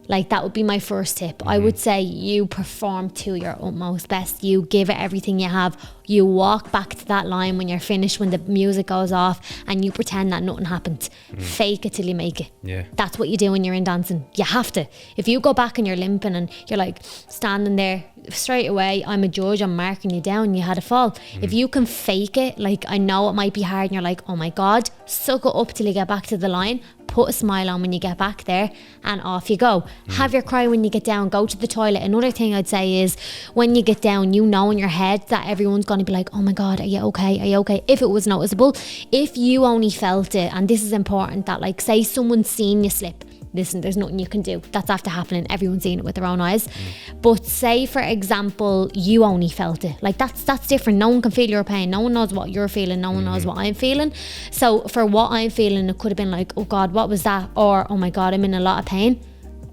Like, that would be my first tip. I would say you perform to your utmost best. You give it everything you have. You walk back to that line when you're finished, when the music goes off, and you pretend that nothing happened. Fake it till you make it. Yeah. That's what you do when you're in dancing. You have to. If you go back and you're limping and you're like standing there, straight away, I'm a judge, I'm marking you down, you had a fall. If you can fake it, like, I know it might be hard and you're like, oh my God, suck it up till you get back to the line. Put a smile on when you get back there and off you go. Have your cry when you get down, go to the toilet. Another thing I'd say is when you get down, you know in your head that everyone's going to be like, oh my God, are you okay? Are you okay? If it was noticeable. If you only felt it, and this is important, that like, say someone's seen you slip, listen, there's nothing you can do. That's after happening. Everyone's seen it with their own eyes. But say, for example, you only felt it. Like, that's different. No one can feel your pain. No one knows what you're feeling. No one knows what I'm feeling. So for what I'm feeling, it could have been like, oh God, what was that? Or, oh my God, I'm in a lot of pain.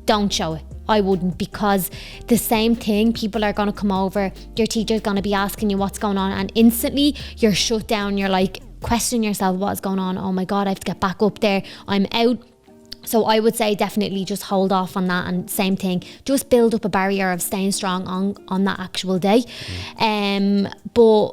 Don't show it. I wouldn't, because the same thing, people are going to come over, your teacher's going to be asking you what's going on, and instantly you're shut down. You're like questioning yourself, what's going on? Oh my God, I have to get back up there. I'm out. So I would say definitely just hold off on that, and same thing, just build up a barrier of staying strong on that actual day. But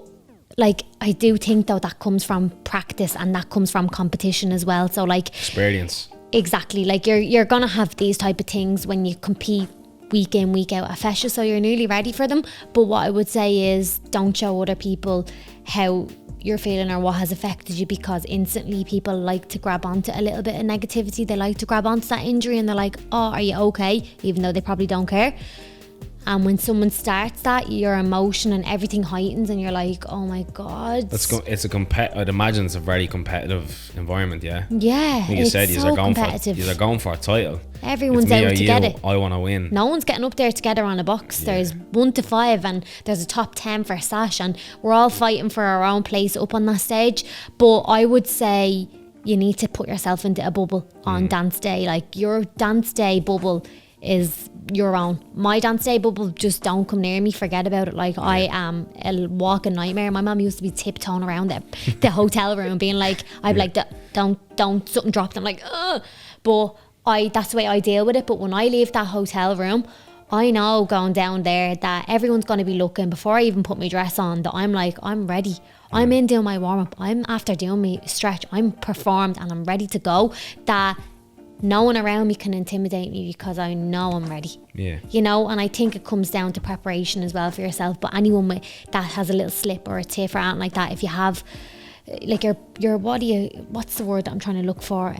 like, I do think though that comes from practice, and that comes from competition as well. So like experience. Exactly. Like you're gonna have these type of things when you compete week in, week out at Physio, so you're nearly ready for them. But what I would say is, don't show other people how you're feeling or what has affected you, because instantly people like to grab onto a little bit of negativity. They like to grab onto that injury, and they're like, oh, are you okay? Even though they probably don't care. And when someone starts that, your emotion and everything heightens, and you're like, oh my God. I'd imagine it's a very competitive environment, yeah? Yeah, like you said, so competitive. You're going for a title. Everyone's out to get it. I want to win. No one's getting up there together on a box. Yeah. There's 1 to 5, and there's a top 10 for sash, and we're all fighting for our own place up on that stage. But I would say you need to put yourself into a bubble on dance day. Like, your dance day bubble is your own. My dance day bubble, just don't come near me, forget about it. Like, I am a walking nightmare. My mum used to be tiptoeing around the hotel room being like, I'd be like, don't something dropped. I'm like, ugh. But that's the way I deal with it. But when I leave that hotel room, I know going down there that everyone's going to be looking before I even put my dress on, that I'm like, I'm ready. I'm in doing my warm up. I'm after doing my stretch. I'm performed and I'm ready to go. That no one around me can intimidate me, because I know I'm ready. Yeah. You know, and I think it comes down to preparation as well for yourself. But anyone that has a little slip or a tiff or anything like that, if you have like your body, what's the word that I'm trying to look for?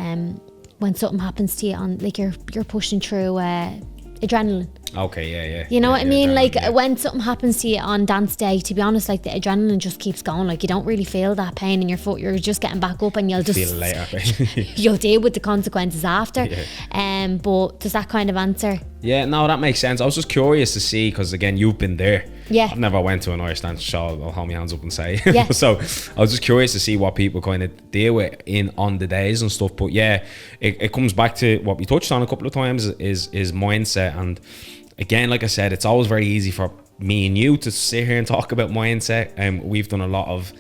When something happens to you on, like, you're pushing through adrenaline. Okay, yeah. You know what I mean? Like, when something happens to you on dance day, to be honest, like, the adrenaline just keeps going. Like, you don't really feel that pain in your foot. You're just getting back up, and you'll just feel it later. You'll deal with the consequences after. Yeah. But does that kind of answer? Yeah, no, that makes sense. I was just curious to see, because again, you've been there. Yeah. I've never went to an Irish dance show, I'll hold my hands up and say. Yeah. So I was just curious to see what people kind of deal with on the days and stuff. But yeah, it comes back to what we touched on a couple of times, is mindset. And again, like I said, it's always very easy for me and you to sit here and talk about mindset. And we've done a lot of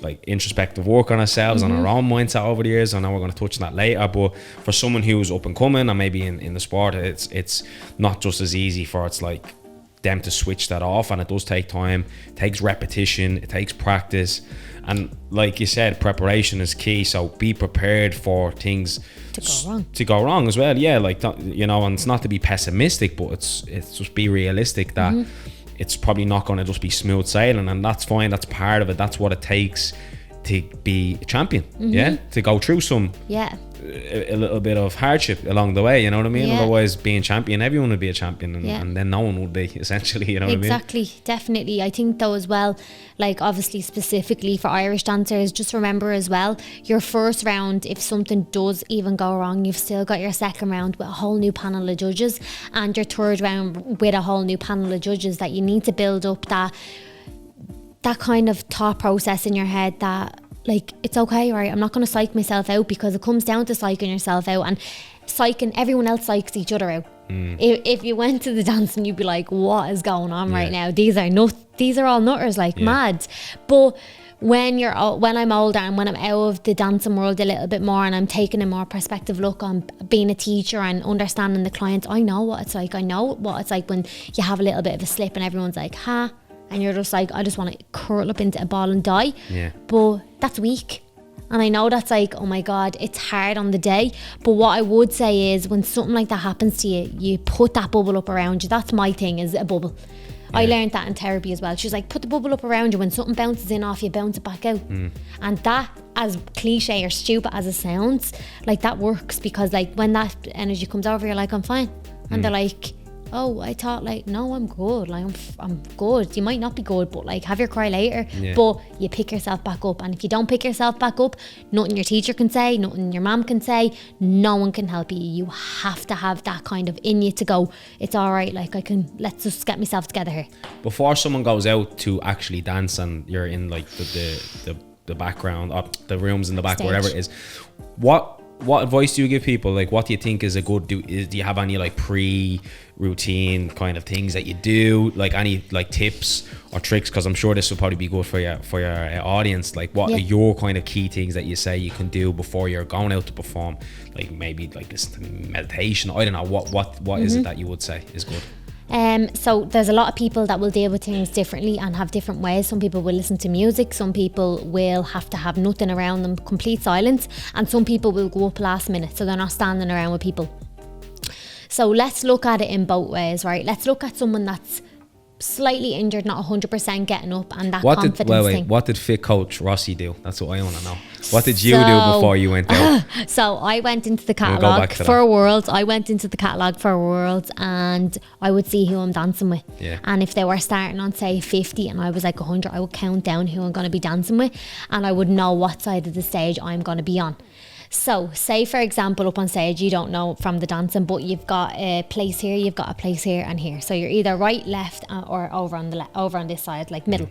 like introspective work on ourselves and our own mindset over the years. I know we're going to touch on that later, but for someone who's up and coming and maybe in the sport, it's not just as easy for it's like them to switch that off, and it does take time. It takes repetition, it takes practice, and like you said, preparation is key. So be prepared for things to go wrong as well. Yeah, like, you know, and it's not to be pessimistic, but it's just be realistic that it's probably not going to just be smooth sailing, and that's fine. That's part of it. That's what it takes to be a champion. Yeah, to go through some a little bit of hardship along the way, you know what I mean? Otherwise, being champion, everyone would be a champion, and then no one would be, essentially, you know what I mean? Exactly, definitely. I think though as well, like, obviously specifically for Irish dancers, just remember as well, your first round, if something does even go wrong, you've still got your second round with a whole new panel of judges, and your third round with a whole new panel of judges. That you need to build up that kind of thought process in your head that, like, it's okay, right? I'm not going to psych myself out, because it comes down to psyching yourself out, and everyone else psychs each other out. If you went to the dance and you'd be like, what is going on right now? These are all nutters, like mad. But when I'm older and when I'm out of the dancing world a little bit more, and I'm taking a more perspective look on being a teacher and understanding the clients, I know what it's like. I know what it's like when you have a little bit of a slip and everyone's like, huh? And you're just like, I just want to curl up into a ball and die. Yeah. But that's weak. And I know that's like, oh my God, it's hard on the day. But what I would say is, when something like that happens to you, you put that bubble up around you. That's my thing, is a bubble. Yeah. I learned that in therapy as well. She's like, put the bubble up around you. When something bounces in off you, bounce it back out. And that, as cliche or stupid as it sounds, like, that works, because like, when that energy comes over, you're like, I'm fine. And they're like, oh, I thought, like, no, I'm good. Like, I'm good. You might not be good, but like, have your cry later. Yeah. But you pick yourself back up. And if you don't pick yourself back up, nothing your teacher can say, nothing your mom can say, no one can help you. You have to have that kind of in you to go, it's all right. Like, let's just get myself together here. Before someone goes out to actually dance, and you're in like the background, up the rooms in the back, Stage. Whatever it is, what what advice do you give people? Like, what do you think is a good, do you have any like pre-routine kind of things that you do? Like any like tips or tricks? Because I'm sure this will probably be good for your audience. Like, what are your kind of key things that you say you can do before you're going out to perform? Like maybe like this meditation. I don't know. What is it that you would say is good? So there's a lot of people that will deal with things differently and have different ways. Some people will listen to music, some people will have to have nothing around them, complete silence, and some people will go up last minute, so they're not standing around with people. So let's look at it in both ways, right? Let's look at someone that's slightly injured, not 100% getting up, and that confidence thing. What did fit coach Rossi do? That's what I want to know. What did you do before you went out? So I went into the catalogue for Worlds. And I would see who I'm dancing with. Yeah. And if they were starting on say 50 and I was like 100, I would count down who I'm going to be dancing with, and I would know what side of the stage I'm going to be on. So say for example, up on stage, you don't know from the dancing, but you've got a place here, you've got a place here and here. So you're either right, left, or over on this side, like middle.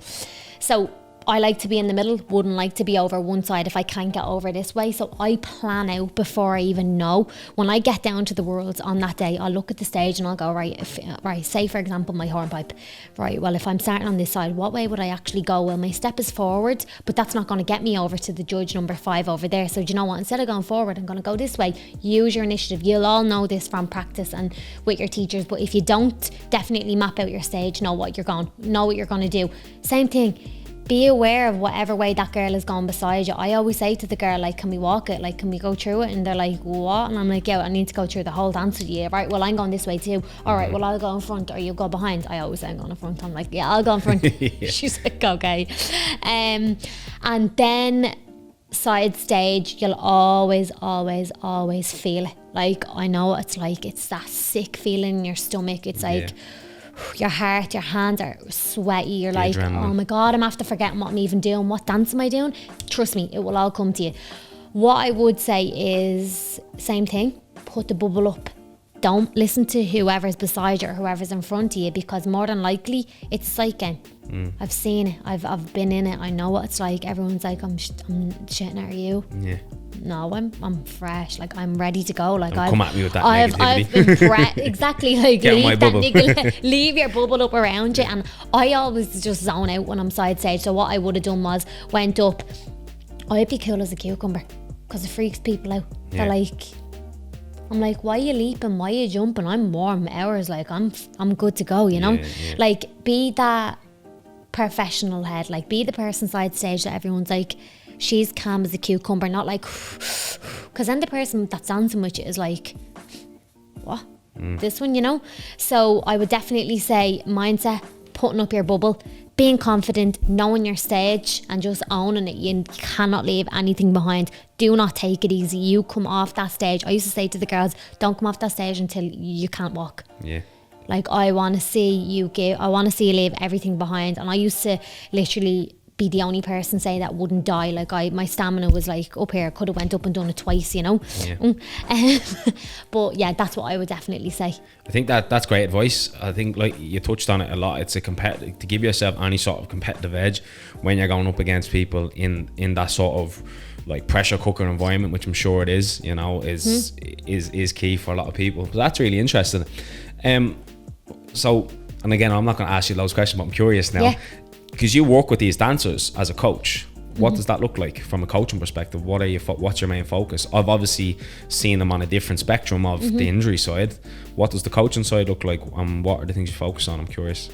So I like to be in the middle, wouldn't like to be over one side if I can't get over this way. So I plan out before I even know. When I get down to the Worlds on that day, I'll look at the stage and I'll go, right, say for example my hornpipe, right, well if I'm starting on this side, what way would I actually go? Well, my step is forward, but that's not going to get me over to the judge number 5 over there. So do you know what, instead of going forward, I'm going to go this way. Use your initiative. You'll all know this from practice and with your teachers, but if you don't, definitely map out your stage, know what you're going to do. Same thing, be aware of whatever way that girl is going beside you. I always say to the girl, like, can we walk it? Like, can we go through it? And they're like, what? And I'm like, yeah, I need to go through the whole dance with you. Right, well, I'm going this way too. All right, well, I'll go in front or you go behind. I always say I'm going in front. I'm like, yeah, I'll go in front. Yeah. She's like, okay. And then side stage, you'll always feel it. Like, I know what it's like. It's that sick feeling in your stomach. It's like, your heart, your hands are sweaty. You're like, adrenaline. Oh my God, I'm after forgetting what I'm even doing. What dance am I doing? Trust me, it will all come to you. What I would say is, same thing, put the bubble up. Don't listen to whoever's beside you or whoever's in front of you, because more than likely it's a sight game. I've seen it. I've been in it. I know what it's like. Everyone's like, I'm shitting at you. Yeah. No, I'm fresh. Like, I'm ready to go. Like, come at me with that negativity. I've been exactly like, leave your bubble up around you. And I always just zone out when I'm side stage. So what I would have done was went up. I'd be cool as a cucumber because it freaks people out. They're like, I'm like, why are you leaping? Why are you jumping? I'm warm hours. Like, I'm good to go. You know, like, be that professional head. Like, be the person side stage that everyone's like, she's calm as a cucumber, not like, because then the person that's dancing with you is like, what? This one, you know? So I would definitely say mindset, putting up your bubble, being confident, knowing your stage and just owning it. You cannot leave anything behind. Do not take it easy. You come off that stage. I used to say to the girls, don't come off that stage until you can't walk. Yeah. Like, I want to see you leave everything behind. And I used to literally be the only person say that wouldn't die. Like, my stamina was like up here. I could have went up and done it twice, you know. But yeah, that's what I would definitely say. I think that's great advice. I think, like, you touched on it a lot. It's to give yourself any sort of competitive edge when you're going up against people in that sort of like pressure cooker environment, which I'm sure it is, you know, is key for a lot of people. But that's really interesting. So, and again, I'm not going to ask you those questions, but I'm curious now, because you work with these dancers as a coach. What does that look like from a coaching perspective? What's your main focus? I've obviously seen them on a different spectrum of the injury side. What does the coaching side look like? What are the things you focus on? I'm curious.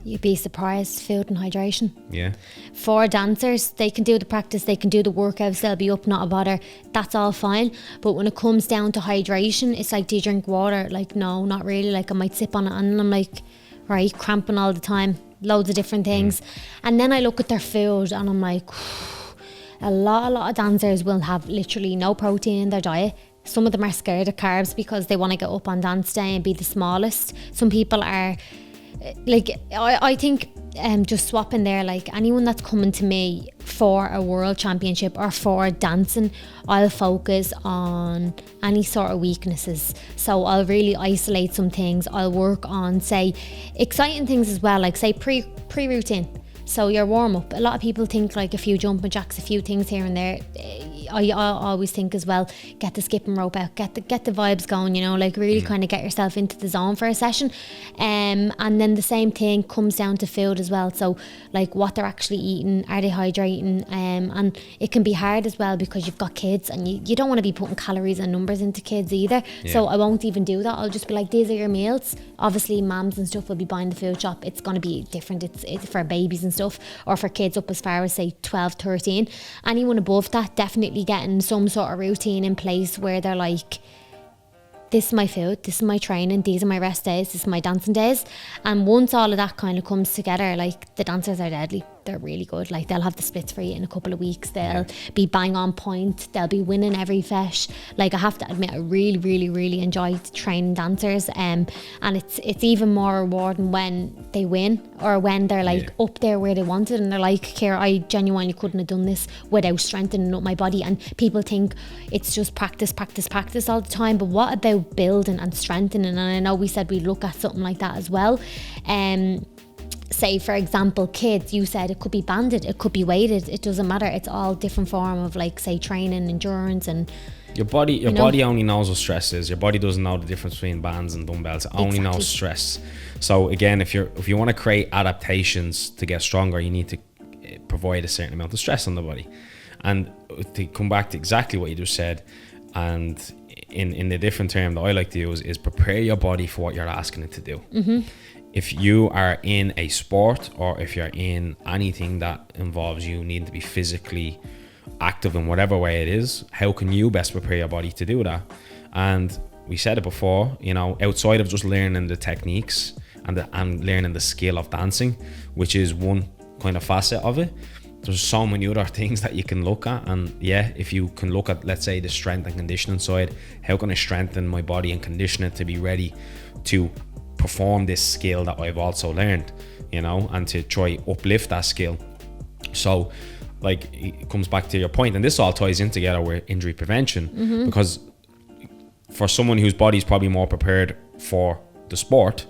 You'd be surprised. Food and hydration. Yeah. For dancers, they can do the practice, they can do the workouts, they'll be up, not a bother. That's all fine. But when it comes down to hydration, it's like, do you drink water? Like, no, not really. Like, I might sip on it and I'm like, right, cramping all the time, loads of different things. And then I look at their food and I'm like, a lot of dancers will have literally no protein in their diet. Some of them are scared of carbs because they want to get up on dance day and be the smallest. Some people are like, I think just swapping there, like, anyone that's coming to me for a world championship or for dancing, I'll focus on any sort of weaknesses. So I'll really isolate some things. I'll work on, say, exciting things as well, like, say, pre-routine. So your warm-up, a lot of people think like a few jumping jacks, a few things here and there. I always think as well, get the skipping rope out, get the vibes going, you know, like really kind of get yourself into the zone for a session. And then the same thing comes down to food as well. So like what they're actually eating, are they hydrating? And it can be hard as well because you've got kids and you don't want to be putting calories and numbers into kids either. So I won't even do that. I'll just be like, these are your meals. Obviously mums and stuff will be buying the food shop. It's going to be different. It's for babies and stuff, or for kids up as far as say 12, 13. Anyone above that, definitely getting some sort of routine in place where they're like, this is my food, this is my training, these are my rest days, this is my dancing days. And once all of that kind of comes together, like the dancers are deadly. They're really good. Like they'll have the splits for you in a couple of weeks. They'll be bang on point. They'll be winning every fesh. Like I have to admit, I really, really, really enjoy training dancers. And it's even more rewarding when they win, or when they're like up there where they wanted and they're like, Ciara, I genuinely couldn't have done this without strengthening up my body. And people think it's just practice all the time, but what about building and strengthening? And I know we said we'd look at something like that as well. Say for example, kids, you said it could be banded, it could be weighted, it doesn't matter. It's all different form of like say training, endurance, and your body only knows what stress is. Your body doesn't know the difference between bands and dumbbells. It only knows stress. So again, if you want to create adaptations to get stronger, you need to provide a certain amount of stress on the body. And to come back to exactly what you just said, and in the different term that I like to use, is prepare your body for what you're asking it to do. If you are in a sport, or if you're in anything that involves you needing to be physically active in whatever way it is, how can you best prepare your body to do that? And we said it before, you know, outside of just learning the techniques and learning the skill of dancing, which is one kind of facet of it, there's so many other things that you can look at. And if you can look at, let's say, the strength and conditioning side, how can I strengthen my body and condition it to be ready to perform this skill that I've also learned, you know, and to try uplift that skill. So like it comes back to your point, and this all ties in together with injury prevention, because for someone whose body is probably more prepared for the sport,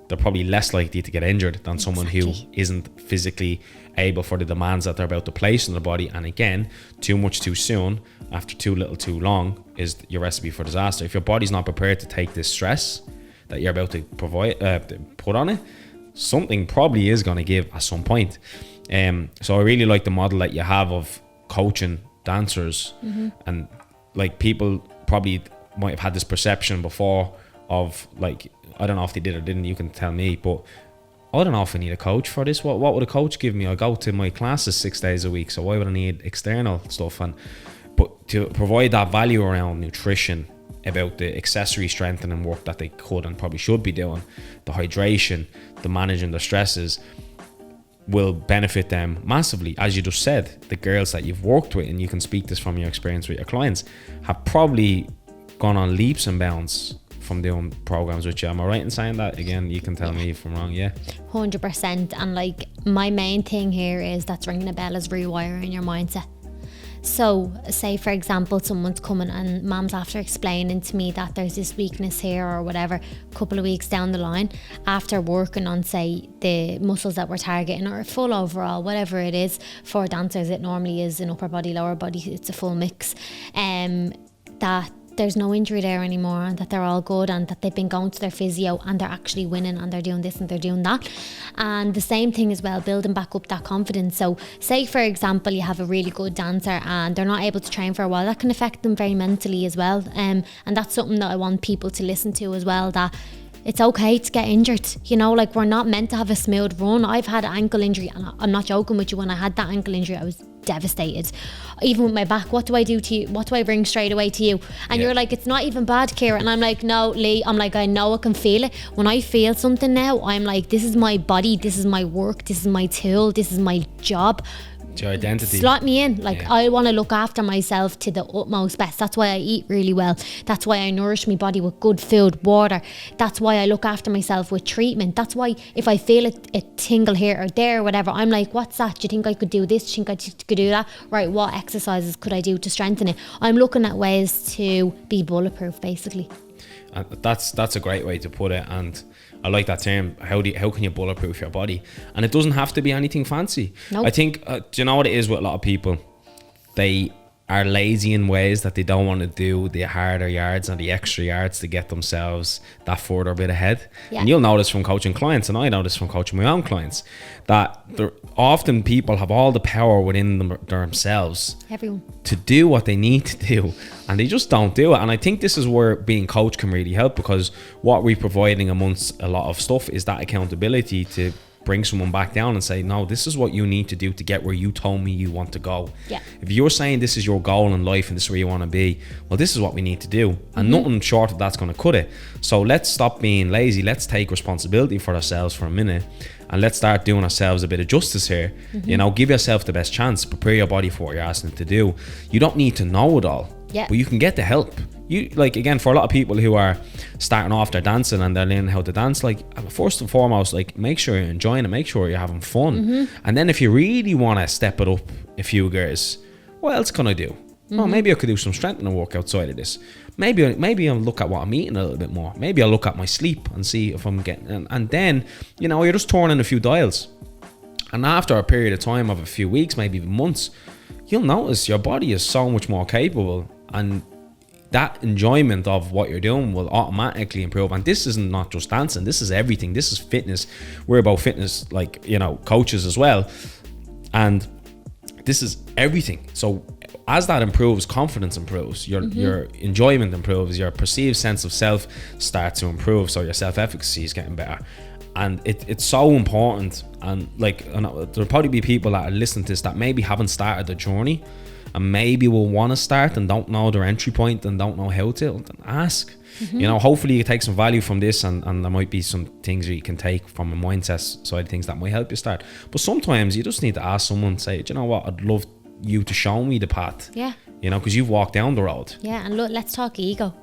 they're probably less likely to get injured than someone who isn't physically able for the demands that they're about to place on their body. And again, too much too soon after too little too long is your recipe for disaster. If your body's not prepared to take this stress that you're about to put on it, something probably is going to give at some point. So I really like the model that you have of coaching dancers, and like people probably might have had this perception before of like, I don't know if they did or didn't, you can tell me, but I don't know if I need a coach for this. What would a coach give me? I go to my classes 6 days a week, so why would I need external stuff? But to provide that value around nutrition, about the accessory strengthening work that they could and probably should be doing, the hydration, the managing the stresses, will benefit them massively. As you just said, the girls that you've worked with, and you can speak this from your experience with your clients, have probably gone on leaps and bounds from doing programs with you. Am I right in saying that? Again, you can tell me if I'm wrong. 100%. And like my main thing here is that's ringing a bell, is rewiring your mindset. So say for example, someone's coming and mom's after explaining to me that there's this weakness here or whatever, a couple of weeks down the line, after working on say the muscles that we're targeting, or full overall, whatever it is. For dancers it normally is an upper body, lower body, it's a full mix, that there's no injury there anymore, and that they're all good, and that they've been going to their physio and they're actually winning, and they're doing this and they're doing that. And the same thing as well, building back up that confidence. So say for example you have a really good dancer and they're not able to train for a while, that can affect them very mentally as well, and that's something that I want people to listen to as well, that it's okay to get injured, you know, like we're not meant to have a smooth run. I've had an ankle injury, and I'm not joking with you, when I had that ankle injury I was devastated. Even with my back, what do I do to you? What do I bring straight away to you? And you're like, it's not even bad, Ciara. And I'm like, no, Lee, I'm like, I know I can feel it. When I feel something now, I'm like, this is my body, this is my work, this is my tool, this is my job. It's your identity. Slot me in. Like I want to look after myself to the utmost best. That's why I eat really well. That's why I nourish my body with good food, water. That's why I look after myself with treatment. That's why if I feel a tingle here or there or whatever, I'm like, what's that? Do you think I could do this? Do you think I could do that? Right, what exercises could I do to strengthen it? I'm looking at ways to be bulletproof, basically. That's a great way to put it, and I like that term. How can you bulletproof your body? And it doesn't have to be anything fancy. Nope. I think do you know what it is with a lot of people? They are lazy in ways that they don't want to do the harder yards and the extra yards to get themselves that further bit ahead. And you'll notice from coaching clients, and I notice from coaching my own clients, that often people have all the power within themselves to do what they need to do, and they just don't do it. And I think this is where being coach can really help, because what we're providing amongst a lot of stuff is that accountability to bring someone back down and say, no, this is what you need to do to get where you told me you want to go. If you're saying this is your goal in life and this is where you want to be, well, this is what we need to do, and nothing short of that's going to cut it. So let's stop being lazy. Let's take responsibility for ourselves for a minute, and let's start doing ourselves a bit of justice here. You know, give yourself the best chance. Prepare your body for what you're asking it to do. You don't need to know it all, but you can get the help. You, like, again, for a lot of people who are starting off their dancing and they're learning how to dance, like, first and foremost, like, make sure you're enjoying it, make sure you're having fun. And then if you really want to step it up a few gears, what else can I do? Well, maybe I could do some strengthening work outside of this. Maybe I'll look at what I'm eating a little bit more. Maybe I'll look at my sleep and see if I'm getting, and then, you know, you're just turning a few dials. And after a period of time of a few weeks, maybe even months, you'll notice your body is so much more capable, and that enjoyment of what you're doing will automatically improve. And this is not just dancing, this is everything. This is fitness. We're about fitness, like, you know, coaches as well, and this is everything. So as that improves, confidence improves, your enjoyment improves, your perceived sense of self starts to improve, so your self-efficacy is getting better. And it's so important. And like, there'll probably be people that are listening to this that maybe haven't started the journey, and maybe will want to start and don't know their entry point and don't know how to, ask. You know, hopefully you take some value from this, and there might be some things that you can take from a mindset side of things that might help you start. But sometimes you just need to ask someone, say, do you know what, I'd love you to show me the path. You know, because you've walked down the road. And look, let's talk ego.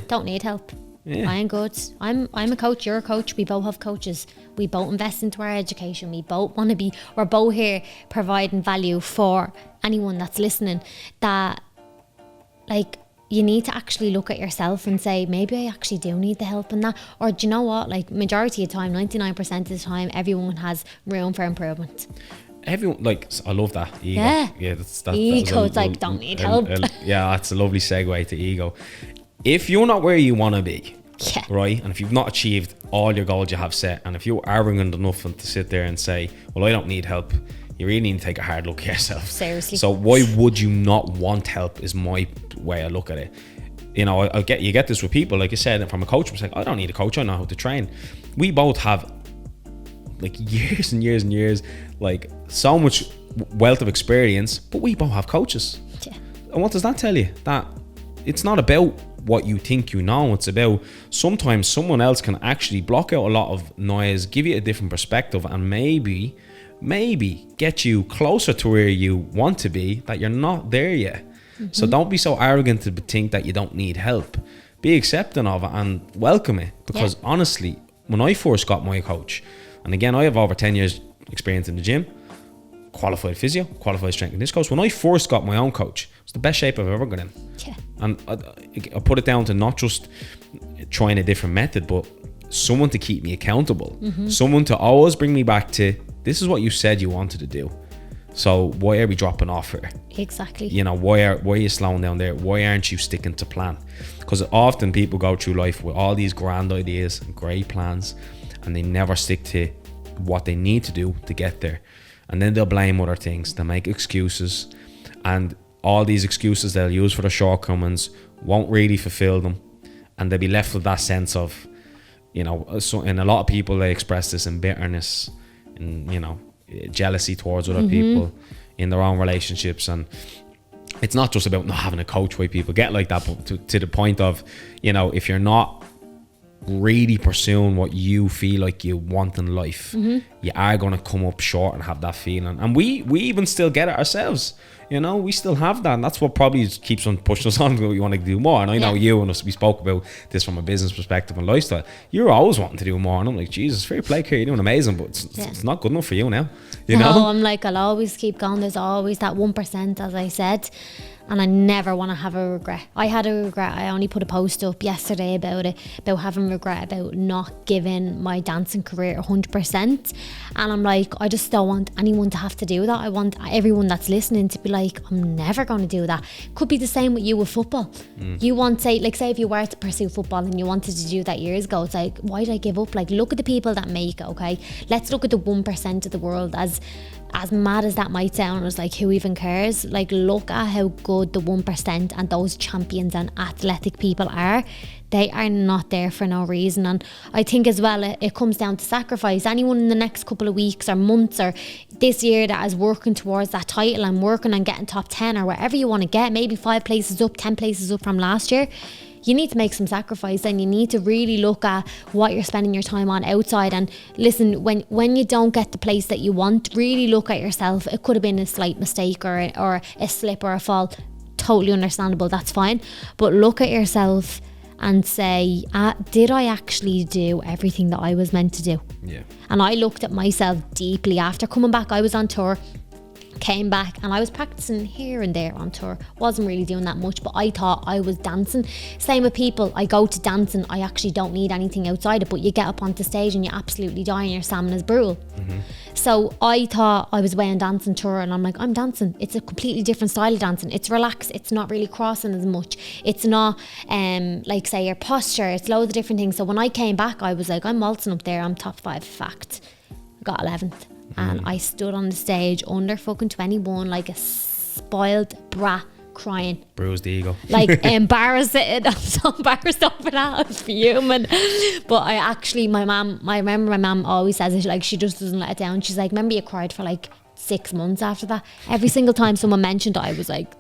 Don't need help. I ain't good. I'm a coach, you're a coach, we both have coaches, we both invest into our education, we both want to be, we're both here providing value for anyone that's listening, that, like, you need to actually look at yourself and say, maybe I actually do need the help in that. Or do you know what, like, majority of the time, 99% of the time, everyone has room for improvement. Everyone, like, I love that ego. That's ego. It's like, don't need help. That's a lovely segue to ego. If you're not where you want to be, right, and if you've not achieved all your goals you have set, and if you're arrogant enough to sit there and say, well, I don't need help, you really need to take a hard look at yourself. Seriously. So why would you not want help is my way I look at it. You know, you get this with people, like you said, from a coach perspective, I don't need a coach, I know how to train. We both have, like, years and years and years, like, so much wealth of experience, but we both have coaches. And what does that tell you? That it's not about what you think you know, it's about sometimes someone else can actually block out a lot of noise, give you a different perspective, and maybe get you closer to where you want to be, that you're not there yet. So don't be so arrogant to think that you don't need help. Be accepting of it and welcome it, because honestly, when I first got my coach, and again, I have over 10 years experience in the gym, qualified physio, qualified strength and conditioning coach. When I first got my own coach, it was the best shape I've ever got in. And I put it down to not just trying a different method, but someone to keep me accountable, someone to always bring me back to, this is what you said you wanted to do, so why are we dropping off here? Exactly. You know, why are you slowing down there? Why aren't you sticking to plan? Because often people go through life with all these grand ideas and great plans, and they never stick to what they need to do to get there. And then they'll blame other things, they'll make excuses, and all these excuses they'll use for their shortcomings won't really fulfill them, and they'll be left with that sense of, you know, so, and a lot of people, they express this in bitterness and, you know, jealousy towards other people in their own relationships. And it's not just about not having a coach why people get like that, but to the point of, you know, if you're not really pursuing what you feel like you want in life, you are going to come up short and have that feeling. And we even still get it ourselves, you know, we still have that, and that's what probably keeps on pushing us on. We want to do more. And I know you and us, we spoke about this from a business perspective and lifestyle, you're always wanting to do more, and I'm like, Jesus, fair play, Kerry, you're doing amazing, but it's not good enough for you now, you know. I'm like, I'll always keep going. There's always that 1%, as I said, and I never want to have a regret. I had a regret. I only put a post up yesterday about it, about having regret about not giving my dancing career 100%. And I'm like, I just don't want anyone to have to do that. I want everyone that's listening to be like, I'm never going to do that. Could be the same with you with football. You want, say if you were to pursue football and you wanted to do that years ago, it's like, why did I give up? Like, look at the people that make it, okay? Let's look at the 1% of the world. As mad as that might sound, it's like, who even cares? Like, look at how good the 1% and those champions and athletic people are. They are not there for no reason. And I think as well, it comes down to sacrifice. Anyone in the next couple of weeks or months or this year that is working towards that title and working on getting top 10 or whatever you want to get, maybe 5 places up, 10 places up from last year, you need to make some sacrifice, and you need to really look at what you're spending your time on outside. And listen, when you don't get the place that you want, really look at yourself. It could have been a slight mistake or a slip or a fall. Totally understandable, that's fine. But look at yourself and say, did I actually do everything that I was meant to do? Yeah. And I looked at myself deeply after coming back. I was on tour, came back, and I was practicing here and there on tour. Wasn't really doing that much, but I thought I was dancing. Same with people. I go to dancing, I actually don't need anything outside it, but you get up onto stage and you absolutely die and your stamina's brutal. So I thought I was away on dancing tour, and I'm like, I'm dancing. It's a completely different style of dancing. It's relaxed. It's not really crossing as much. It's not like, say, your posture. It's loads of different things. So when I came back, I was like, I'm waltzing up there. I'm top 5 fact. Got 11th. And I stood on the stage under fucking 21 like a spoiled brat, crying. Bruised ego. Like, embarrassed. I'm so embarrassed over that. I was fuming. But I remember my mum always says it, like, she just doesn't let it down. She's like, remember you cried for like 6 months after that? Every single time someone mentioned it, I was like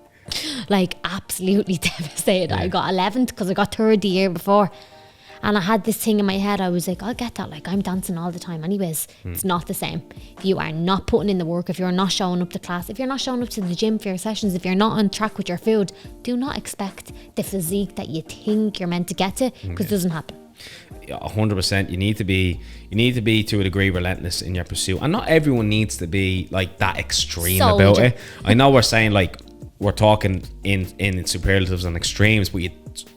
absolutely devastated. Yeah. I got 11th because I got 3rd the year before. And I had this thing in my head. I was like, I'll get that. Like, I'm dancing all the time anyways. It's not the same. If you are not putting in the work, if you're not showing up to class, if you're not showing up to the gym for your sessions, if you're not on track with your food, do not expect the physique that you think you're meant to get to, because it doesn't happen. 100%. You need to be to a degree relentless in your pursuit, and not everyone needs to be like that extreme about it. I know we're saying, like, we're talking in superlatives and extremes, but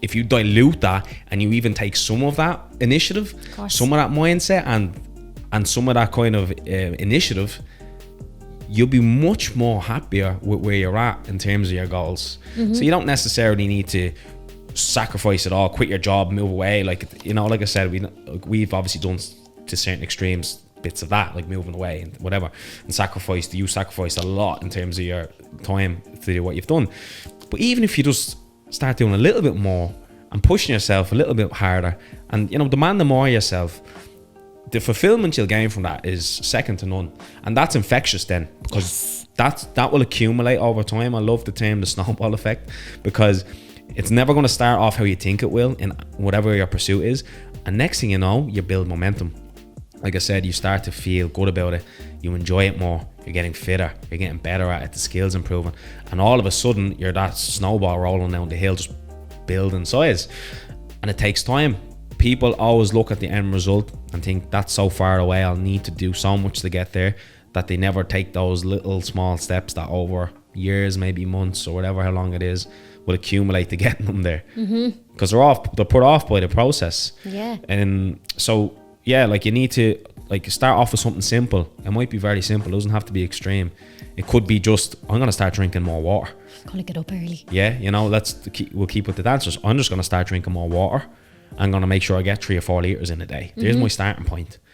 if you dilute that and you even take some of that initiative, some of that mindset and some of that kind of initiative, you'll be much more happier with where you're at in terms of your goals. So you don't necessarily need to sacrifice it all, quit your job, move away. Like, you know, like I said, we've obviously done to certain extremes bits of that, like moving away and whatever, and you sacrificed a lot in terms of your time to do what you've done. But even if you just start doing a little bit more and pushing yourself a little bit harder, and, you know, demanding more of yourself, the fulfillment you'll gain from that is second to none. And that's infectious then, because that will accumulate over time. I love the term the snowball effect, because it's never going to start off how you think it will in whatever your pursuit is, and next thing you know, you build momentum. Like I said, you start to feel good about it, you enjoy it more, you're getting fitter, you're getting better at it, the skills improving, and all of a sudden you're that snowball rolling down the hill, just building size. And it takes time. People always look at the end result and think that's so far away, I'll need to do so much to get there, that they never take those little small steps that over years, maybe months or whatever, how long it is, will accumulate to getting them there. Because they're put off by the process. And so, yeah, like, you need to, like, start off with something simple. It might be very simple. It doesn't have to be extreme. It could be just, I'm going to start drinking more water. Gonna get up early. Yeah, you know, we'll keep with the dancers. I'm just going to start drinking more water. I'm going to make sure I get 3 or 4 litres in a day. There's my starting point.